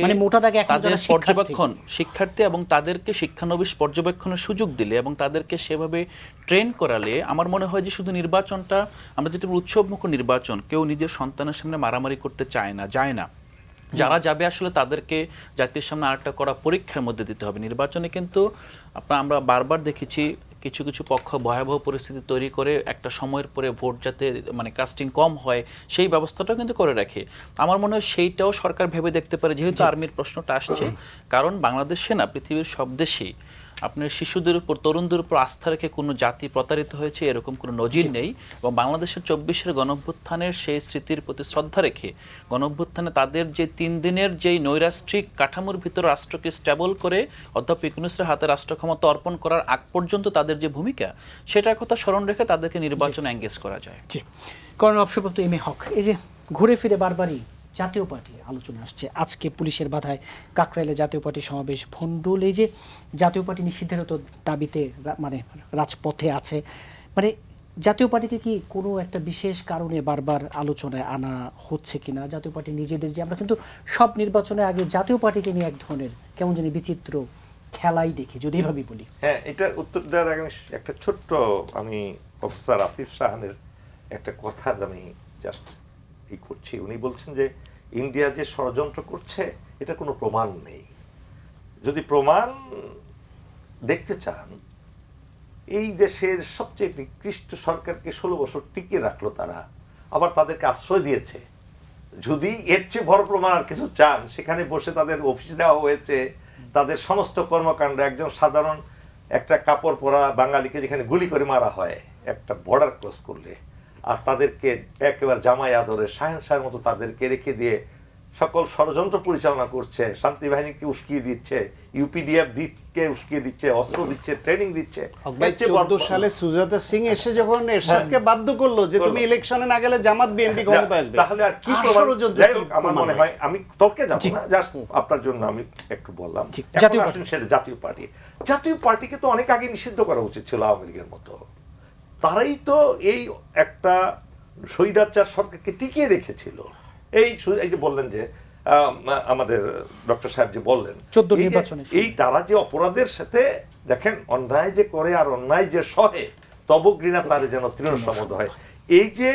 E: তাদের পর্যবেক্ষণ, শিক্ষার্থী এবং তাদেরকে শিক্ষানবিশ পর্যবেক্ষণের সুযোগ দিলে এবং তাদেরকে সেভাবে ট্রেন করালে আমার মনে হয় যে শুধু নির্বাচনটা আমরা যেটা উৎসবমুখর নির্বাচন, কেউ নিজের সন্তানের সামনে মারামারি করতে যায় না। যারা যাবে আসলে তাদেরকে জাতির সামনে আরেকটা করা পরীক্ষার মধ্যে দিতে হবে। নির্বাচনে কিন্তু আমরা বারবার দেখেছি কিছু কিছু পক্ষ ভয়াবহ পরিস্থিতি তৈরি করে একটা সময়ের পরে ভোট যাতে মানে কাস্টিং কম হয় সেই ব্যবস্থাটাও কিন্তু করে রাখে। আমার মনে হয় সেইটাও সরকার ভেবে দেখতে পারে, যেহেতু আর্মির প্রশ্নটা আসছে, কারণ বাংলাদেশে না পৃথিবীর সব দেশেই আপনার শিশুদের উপর, তরুণদের উপর আস্থা রেখে কোনো জাতি প্রতারিত হয়েছে এরকম কোনো নজির নেই। এবং বাংলাদেশের 24-এর গণঅভ্যুত্থানের সেই স্মৃতির প্রতি শ্রদ্ধা রেখে গণঅভ্যুত্থানে তাদের যে 3 দিনের যেই নৈরাষ্ট্রিক কাঠামোর ভিতর রাষ্ট্রকে স্টেবল করে অধ্যাপক ইউনূসের হাতে রাষ্ট্র ক্ষমতা অর্পণ করার আগ পর্যন্ত তাদের যে ভূমিকা, সেটার কথা স্মরণ রেখে তাদেরকে নির্বাচনে এঙ্গেজ করা যায়।
A: কর্নেল অবসরপ্রাপ্ত এম এ হক, এই যে ঘুরে ফিরে বারবারই জাতীয় পার্টি আলোচনা আসছে, আজকে পুলিশের বাধায় কাকরাইলে জাতীয় পার্টি সমাবেশ ভণ্ডুল, এই যে জাতীয় পার্টি নিষিদ্ধের তো দাবিতে মানে রাজপথে আছে, মানে জাতীয় পার্টিকে কি কোনো একটা বিশেষ কারণে বারবার আলোচনায় আনা হচ্ছে কিনা? জাতীয় পার্টি নিজেদের যে আমরা কিন্তু সব নির্বাচনের আগে জাতীয় পার্টিকে নিয়ে এক ধরনের কেমন জানি বিচিত্র খেলাই দেখি, যদি এভাবেই বলি।
B: হ্যাঁ, এটার উত্তর দেওয়ার আগে একটা ছোট্ট আমি প্রফেসর আসিফ শাহানের একটা কথা আমি জাস্ট করছি। উনি বলছেন যে ইন্ডিয়া যে ষড়যন্ত্র করছে এটা কোনো প্রমাণ নেই। যদি প্রমাণ দেখতে চান, এই দেশের সবচেয়ে নিকৃষ্ট সরকারকে 16 বছর টিকিয়ে রাখলো তারা, আবার তাদেরকে আশ্রয় দিয়েছে। যদি এর চেয়ে বড় প্রমাণ আর কিছু চান, সেখানে বসে তাদের অফিস দেওয়া হয়েছে, তাদের সমস্ত কর্মকাণ্ড একজন সাধারণ একটা কাপড় পরা বাঙালিকে যেখানে গুলি করে মারা হয় একটা বর্ডার ক্রস করলে, আর তাদেরকে একেবারে জামাই আদরে শাহের মতো তাদেরকে রেখে দিয়ে সকল ষড়যন্ত্র পরিচালনা করছে, শান্তি বাহিনীকে উস্কিয়ে দিচ্ছে, ইউপিডিএফ কে উস্কিয়ে দিচ্ছে, অস্ত্র দিচ্ছে, ট্রেনিং দিচ্ছে।
D: 14 সালে সুজাতা সিং এসে যখন এরশাদকে বাধ্য করলো যে তুমি ইলেকশনে না গেলে জামাত বিএনপি ক্ষমতা আসবে,
B: তাহলে আর কি প্রমাণ? যাই হোক, আমার মনে হয়, আমি তর্কে যাব না, জাস্ট আপনার জন্য আমি একটু বললাম।
A: জাতীয় পার্টি,
B: সেটা জাতীয় পার্টিকে তো অনেক আগে নিষিদ্ধ করা উচিত ছিল আওয়ামী লীগের মতো। তারাই তো এই একটা স্বৈরাচার সরকারকে টিকিয়ে রেখেছিল। এই যে বললেন যে আমাদের ডক্টর সাহেব যে বললেন, এই তারা যে অপরাধের সাথে দেখেন অন্যায় যে করে আর অন্যায় যে সহে তব ঘৃণা তারে যেন তৃণসম্মত হয়, এই যে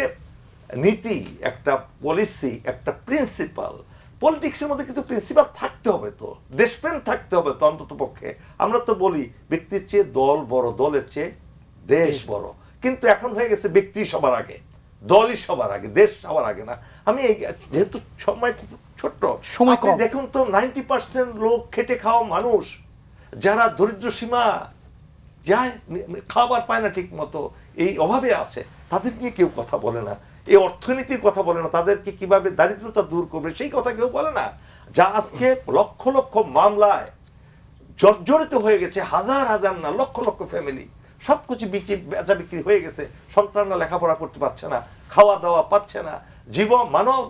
B: নীতি, একটা পলিসি, একটা প্রিন্সিপাল, পলিটিক্সের মধ্যে কিন্তু প্রিন্সিপাল থাকতে হবে, তো দেশপ্রেম থাকতে হবে তো অন্তত পক্ষে। আমরা তো বলি ব্যক্তির চেয়ে দল বড়, দলের চেয়ে দেশ বড়, কিন্তু এখন হয়ে গেছে ব্যক্তি সবার আগে, দলই সবার আগে, দেশ সবার আগে না। আমি যেহেতু সময় ছোট্ট, আপনি দেখুন তো 90% লোক খেটে খাওয়া মানুষ, যারা দরিদ্র সীমা যায়, খাবার পায় না ঠিক মতো, এই অভাবে আছে, তাদের নিয়ে কেউ কথা বলে না, এই অর্থনীতির কথা বলে না, তাদেরকে কিভাবে দারিদ্রতা দূর করবে সেই কথা কেউ বলে না। যা আজকে লক্ষ লক্ষ মামলায় জর্জরিত হয়ে গেছে, হাজার হাজার না লক্ষ লক্ষ ফ্যামিলি, সবকিছু বেচা বিক্রি হয়ে গেছে, সন্তানরা লেখাপড়া করতে পারছে না, খাওয়া দাওয়া পাচ্ছে না,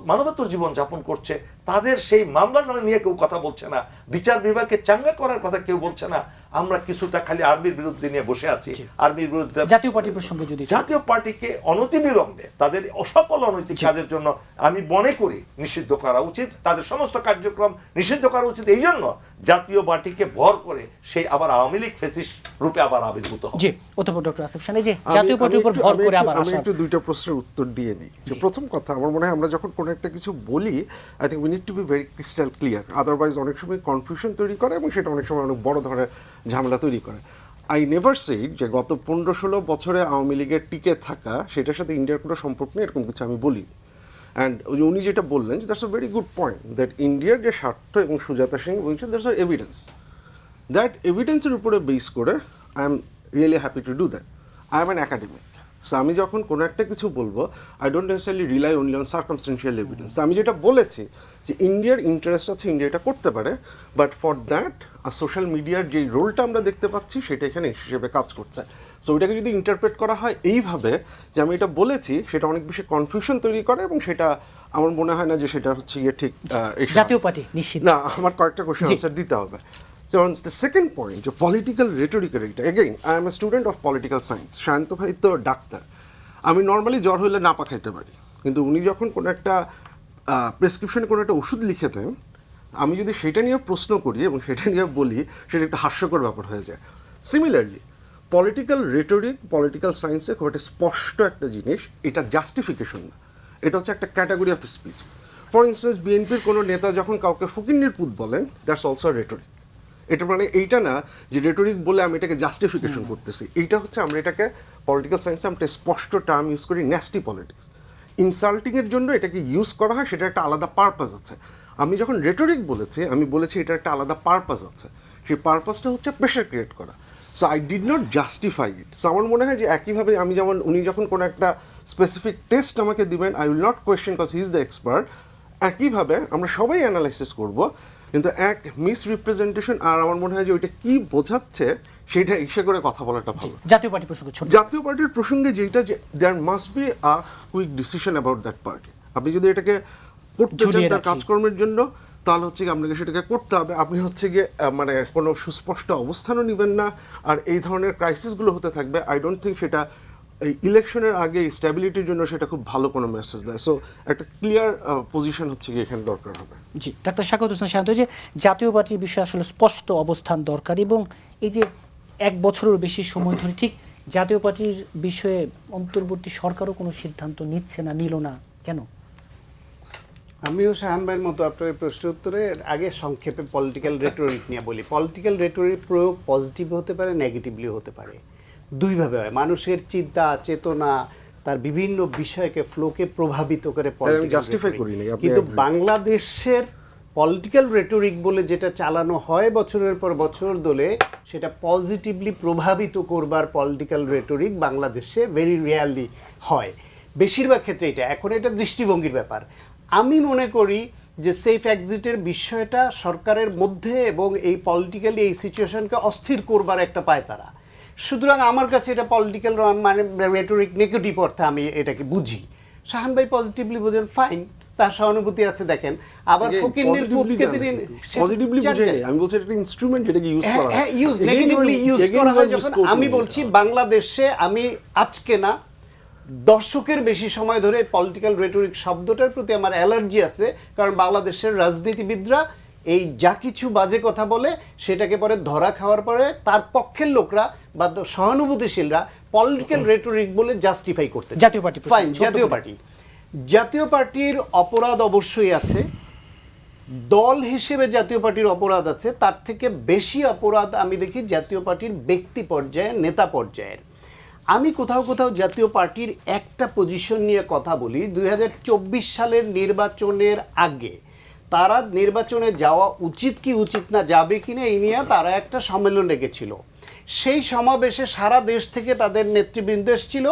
B: মানবেতর জীবন যাপন করছে, তাদের সেই মামলা নিয়ে কেউ কথা বলছে না, বিচার বিভাগকে চাঙ্গা করার কথা কেউ বলছে না। আমরা কিছুটা খালি আর্মির বিরুদ্ধে নিয়ে বসে আছি। আর্মির বিরুদ্ধে
A: জাতীয় পার্টির প্রসঙ্গে যদি
B: জাতীয় পার্টিকে অনতিবিলম্বে তাদের সকল অনৈতিক কাজের জন্য আমি মনে করি নিষিদ্ধ করা উচিত, তাদের সমস্ত কার্যক্রম নিষিদ্ধ করা উচিত। এই জন্য জাতীয় পার্টিকে ভর করে সেই আবার আওয়ামী লীগ ফ্যাসিস্ট রূপে আবার আবির্ভূত হবে।
A: জি, অধ্যাপক ডক্টর আসিফ সানি, যে জাতীয় পার্টির উপর ভর করে আবার
C: আমি একটু দুইটা প্রশ্নের উত্তর দিয়ে নিই। যে প্রথম কথা, আমার মনে হয় আমরা যখন কোনো একটা কিছু বলি, I think we need to be very crystal clear, otherwise অনেক সময় কনফিউশন তৈরি করে এবং সেটা অনেক সময় অনেক বড় ধরনের ঝামেলা তৈরি করে। আই নেভার সেইড যে গত 15-16 বছরে আওয়ামী লীগের টিকে থাকা সেটার সাথে ইন্ডিয়ার কোনো সম্পর্ক নেই, এরকম কিছু আমি বলিনি। অ্যান্ড উনি যেটা বললেন যে that's a very good point, that ইন্ডিয়ার যে স্বার্থ এবং সুজাতা সিং বলছেন দ্যাটস আর এভিডেন্স, দ্যাট এভিডেন্সের উপরে বেস করে I am really happy to do that. I am an academic, so আমি যখন কোনো একটা কিছু বলবো, I don't necessarily rely only on circumstantial evidence. আমি যেটা বলেছি যে ইন্ডিয়ার ইন্টারেস্ট আছে, ইন্ডিয়া এটা করতে পারে, বাট ফর দ্যাট সোশ্যাল মিডিয়ার যে রোলটা আমরা দেখতে পাচ্ছি সেটা এখানে হিসেবে কাজ করছে। সো ওইটাকে যদি ইন্টারপ্রেট করা হয় এইভাবে যে আমি এটা বলেছি, সেটা অনেক বেশি কনফিউশন তৈরি করে এবং সেটা আমার মনে হয় না যে সেটা হচ্ছে গিয়ে ঠিক।
A: জাতীয় পার্টি নিশ্চিত
C: না, আমার কয়েকটা কোশ্চেন আনসার দিতে হবে। যেমন দ্য সেকেন্ড পয়েন্ট, যে পলিটিক্যাল রেটোরিকের এইটা, again I am a student of political science. Shanto ভাই তো ডাক্তার, আমি নর্মালি জ্বর হলে নাপা খাইতে পারি, কিন্তু উনি যখন কোনো একটা প্রেসক্রিপশনে কোনো একটা ওষুধ লিখে দেন, আমি যদি সেটা নিয়ে প্রশ্ন করি এবং সেটা নিয়ে বলি, সেটা একটা হাস্যকর ব্যাপার হয়ে যায়। সিমিলারলি পলিটিক্যাল রেটোরিক পলিটিক্যাল সায়েন্সে খুব একটা স্পষ্ট একটা জিনিস, এটা জাস্টিফিকেশন না, এটা হচ্ছে একটা category of speech. For instance, বিএনপির কোনো নেতা যখন কাউকে ফকিন্নির পুত বলেন, দ্যাটস অলসো রেটোরিক। এটা মানে এইটা না যে রেটোরিক বলে আমি এটাকে জাস্টিফিকেশন করতেছি, এইটা হচ্ছে আমরা এটাকে পলিটিক্যাল সায়েন্সে আমরা স্পষ্ট টার্ম ইউজ করি, ন্যাস্টি পলিটিক্স। ইনসাল্টিংয়ের জন্য এটাকে ইউজ করা হয়, সেটা একটা আলাদা পারপাস আছে। আমি যখন রেটোরিক বলেছি, আমি বলেছি এটার একটা আলাদা পারপাস আছে, সেই পারপাসটা হচ্ছে প্রেশার ক্রিয়েট করা। So I did not justify it. So আমার মনে হয় যে একইভাবে আমি যেমন উনি যখন কোনো একটা স্পেসিফিক টেস্ট আমাকে দিবেন, I will not question because he is the expert, একইভাবে আমরা সবাই অ্যানালাইসিস করব, কিন্তু এক মিসরিপ্রেজেন্টেশন আর আমার মনে হয় যে ওইটা কী বোঝাচ্ছে সেটা ইসে করে কথা বলাটা ভালো।
A: জাতীয় পার্টি প্রসঙ্গে
C: জাতীয় পার্টির প্রসঙ্গে যেটা, যে there must be a quick decision about that party. আপনি যদি এটাকে করতে চান তার কাজকর্মের জন্য, তাহলে হচ্ছে কি আপনাকে সেটাকে করতে হবে। আপনি হচ্ছে গিয়ে মানে কোনো সুস্পষ্ট অবস্থানও নেবেন না, আর এই ধরনের ক্রাইসিসগুলো হতে থাকবে। আই ডোন্ট থিঙ্ক সেটা এই ইলেকশনের আগে স্ট্যাবিলিটির জন্য সেটা খুব ভালো কোনো মেসেজ দেয়। সো একটা ক্লিয়ার পজিশন হচ্ছে কি এখানে দরকার হবে।
A: জি, ডাক্তার শাখাওয়াত হোসেন শান্ত, যে জাতীয় পার্টির বিষয়ে আসলে স্পষ্ট অবস্থান দরকার, এবং এই যে 1 বছরের বেশি সময় ধরে ঠিক জাতীয় পার্টির বিষয়ে অন্তর্বর্তী সরকারও কোনো সিদ্ধান্ত নিচ্ছে না, নিল না কেন?
D: আমিও শাহান ভাইয়ের মতো আপনার প্রশ্নের উত্তরে আগে সংক্ষেপে পলিটিক্যাল রেটোরিক নিয়ে বলি। পলিটিক্যাল রেটোরিক প্রয়োগ পজিটিভ হতে পারে, নেগেটিভলি হতে পারে, দুইভাবে হয়। মানুষের চিন্তা চেতনা, তার বিভিন্ন বিষয়কে ফ্লোকে প্রভাবিত করে।
C: জাস্টিফাই করি না,
D: কিন্তু বাংলাদেশের পলিটিক্যাল রেটরিক বলে যেটা চালানো হয় বছরের পর বছর ধরে, সেটা পজিটিভলি প্রভাবিত করবার পলিটিক্যাল রেটরিক বাংলাদেশে ভেরি রিয়ারলি হয়। বেশিরভাগ ক্ষেত্রে এখন এটা দৃষ্টিভঙ্গির ব্যাপার। আমি মনে করি যে সেফ এক্সিটের বিষয়টা সরকারের মধ্যে এবং এই পলিটিক্যালি এই সিচুয়েশনকে অস্থির করবার একটা পায়তারা। সুতরাং আমার কাছে এটা পলিটিক্যাল মানে রেটরিক নেগেটিভ অর্থে আমি এটাকে বুঝি। শাহান ভাই পজিটিভলি বোঝেন, ফাইন, তার সহানুভূতি আছে। দেখেন আবার ফকিন্নির পুতকে তিনি
C: পজিটিভলি বুঝাই নাই, আমি বলছি একটা ইনস্ট্রুমেন্ট যেটাকে ইউজ করা হয়,
D: ইউজ নেগেটিভলি ইউজ করা হয়। যখন আমি বলছি বাংলাদেশে, আমি আজকে না দর্শকের বেশি সময় ধরে পলিটিক্যাল রেটরিক শব্দটার প্রতি আমার অ্যালার্জি আছে, কারণ বাংলাদেশের রাজনীতিবিদরা এই যা কিছু বাজে কথা বলে সেটাকে পরে ধরা খাওয়ার পরে তার পক্ষের লোকরা বা সহানুভূতিশীলরা পলিটিক্যাল রেটরিক বলে জাস্টিফাই করতে
A: জাতীয় পার্টি,
D: ফাইন, জাতীয় পার্টির অপরাধ অবশ্যই আছে, দল হিসেবে জাতীয় পার্টির অপরাধ আছে। তার থেকে বেশি অপরাধ আমি দেখি জাতীয় পার্টির ব্যক্তি পর্যায়ে, নেতা পর্যায়ের। আমি কোথাও কোথাও জাতীয় পার্টির একটা পজিশন নিয়ে কথা বলি। 2024 সালের নির্বাচনের আগে তারা নির্বাচনে যাওয়া উচিত কি উচিত না, যাবে কিনা এই নিয়ে তারা একটা সম্মেলন রেখেছিল। সেই সমাবেশে সারা দেশ থেকে তাদের নেতৃবৃন্দ এসেছিল।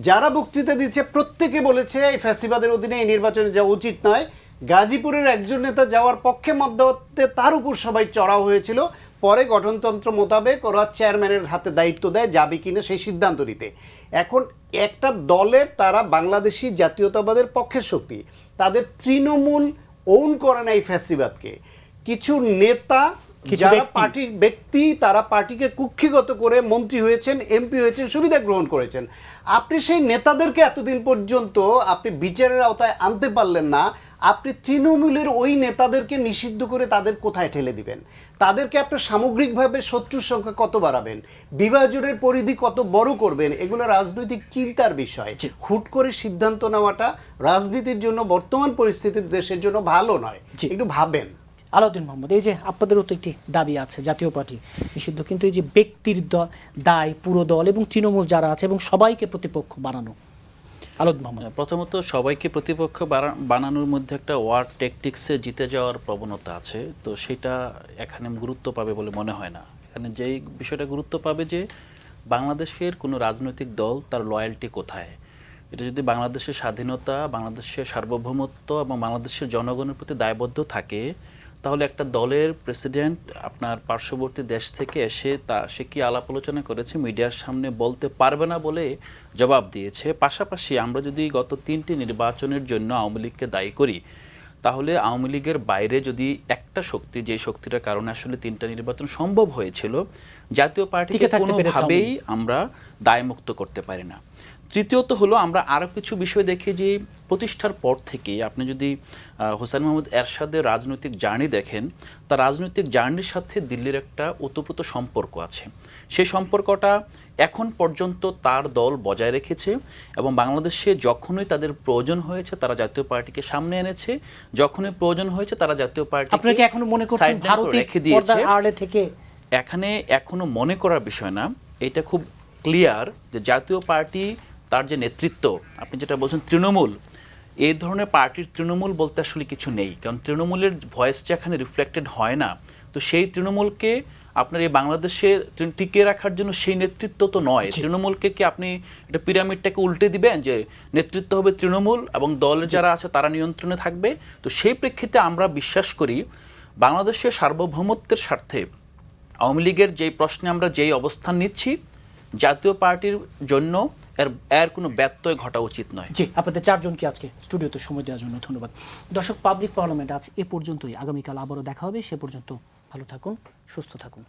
D: যারা বক্তৃতা দিচ্ছে প্রত্যেকে বলেছে এই ফ্যাসিবাদের অধীনে এই নির্বাচনে যাওয়া উচিত নয়। গাজীপুরের একজন নেতা যাওয়ার পক্ষে মধ্যে তার উপর সবাই চড়াও হয়েছিল। পরে গঠনতন্ত্র মোতাবেক ওরা চেয়ারম্যানের হাতে দায়িত্ব দেয় যাবে কিনা সেই সিদ্ধান্ত নিতে। এখন একটা দলের, তারা বাংলাদেশি জাতীয়তাবাদের পক্ষের শক্তি, তাদের তৃণমূল ওন করে না এই ফ্যাসিবাদকে। কিছু নেতা যারা পার্টির ব্যক্তি, তারা পার্টিকে কুক্ষিগত করে মন্ত্রী হয়েছেন, এমপি হয়েছেন, সুবিধা গ্রহণ করেছেন। আপনি সেই নেতাদেরকে এতদিন পর্যন্ত আপনি বিচারের আওতায় আনতে পারলেন না। আপনি তৃণমূলের ওই নেতাদেরকে নিষিদ্ধ করে তাদের কোথায় ঠেলে দিবেন? তাদেরকে আপনি সামগ্রিকভাবে শত্রুর সংখ্যা কত বাড়াবেন, বিভাজনের পরিধি কত বড় করবেন, এগুলো রাজনৈতিক চিন্তার বিষয়। হুট করে সিদ্ধান্ত নেওয়াটা রাজনীতির জন্য বর্তমান পরিস্থিতির দেশের জন্য ভালো নয়। একটু ভাবেন।
A: আলাউদ্দিন মোহাম্মদ, এই যে আপনাদেরও তো একটি দাবি আছে জাতীয় পার্টি নিষিদ্ধ, কিন্তু এই যে ব্যক্তির দায় পুরো দল এবং তৃণমূল যারা আছে এবং সবাইকে প্রতিপক্ষ বানানো, আলাউদ্দিন মোহাম্মদ।
E: প্রথমত সবাইকে প্রতিপক্ষ বানানোর মধ্যে একটা ওয়ার ট্যাকটিক্সে জিতে যাওয়ার প্রবণতা আছে, তো সেটা এখানে গুরুত্ব পাবে বলে মনে হয় না। এখানে যেই বিষয়টা গুরুত্ব পাবে যে বাংলাদেশের কোনো রাজনৈতিক দল তার লয়্যালটি কোথায়। এটা যদি বাংলাদেশের স্বাধীনতা, বাংলাদেশের সার্বভৌমত্ব এবং বাংলাদেশের জনগণের প্রতি দায়বদ্ধ থাকে, তাহলে একটা দলের প্রেসিডেন্ট আপনার পার্শ্ববর্তী দেশ থেকে এসে সে কি আলাপ আলোচনা করেছে মিডিয়ার সামনে বলতে পারবে না বলে জবাব দিয়েছে। পাশাপাশি আমরা যদি গত 3টি নির্বাচনের জন্য আওয়ামী লীগকে দায়ী করি, তাহলে আওয়ামী লীগের বাইরে যদি একটা শক্তি, যে শক্তিটার কারণে আসলে 3টা নির্বাচন সম্ভব হয়েছিল, জাতীয় পার্টিকে কোনোভাবেই আমরা দায়মুক্ত করতে পারি না। তৃতীয়ত হলো আমরা আরও কিছু বিষয় দেখি যে প্রতিষ্ঠার পর থেকেই আপনি যদি হোসেন মোহাম্মদ এরশাদের রাজনৈতিক জার্নি দেখেন, তার রাজনৈতিক জার্নির সাথে দিল্লির একটা ওতপ্রোত সম্পর্ক আছে। সেই সম্পর্কটা এখন পর্যন্ত তার দল বজায় রেখেছে এবং বাংলাদেশে যখনই তাদের প্রয়োজন হয়েছে তারা জাতীয় পার্টিকে সামনে এনেছে, যখনই প্রয়োজন হয়েছে তারা জাতীয় পার্টিকে
A: এখনো মনে করছেন ভারতীয়
E: রেখে দিয়েছে।
A: থেকে
E: এখানে এখনো মনে করার বিষয় না, এটা খুব ক্লিয়ার যে জাতীয় পার্টি, তার যে নেতৃত্ব, আপনি যেটা বলছেন তৃণমূল, এই ধরনের পার্টির তৃণমূল বলতে আসলে কিছু নেই, কারণ তৃণমূলের ভয়েসটা এখানে রিফ্লেক্টেড হয় না। তো সেই তৃণমূলকে আপনার এই বাংলাদেশে টিকিয়ে রাখার জন্য সেই নেতৃত্ব তো নয়। তৃণমূলকে কি আপনি এটা পিরামিডটাকে উল্টে দিবেন যে নেতৃত্ব হবে তৃণমূল এবং দলের যারা আছে তারা নিয়ন্ত্রণে থাকবে? তো সেই প্রেক্ষিতে আমরা বিশ্বাস করি বাংলাদেশের সার্বভৌমত্বের স্বার্থে আওয়ামী লীগের যেই প্রশ্নে আমরা যেই অবস্থান নিচ্ছি, জাতীয় পার্টির জন্য এর কোনো ব্যত্যয় ঘটা উচিত নয়।
A: জি, আপনাদের চারজনকে আজকে স্টুডিওতে সময় দেওয়ার জন্য ধন্যবাদ। দর্শক, পাবলিক পার্লামেন্ট আজ এ পর্যন্তই। আগামীকাল আবারও দেখা হবে। সে পর্যন্ত ভালো থাকুন, সুস্থ থাকুন।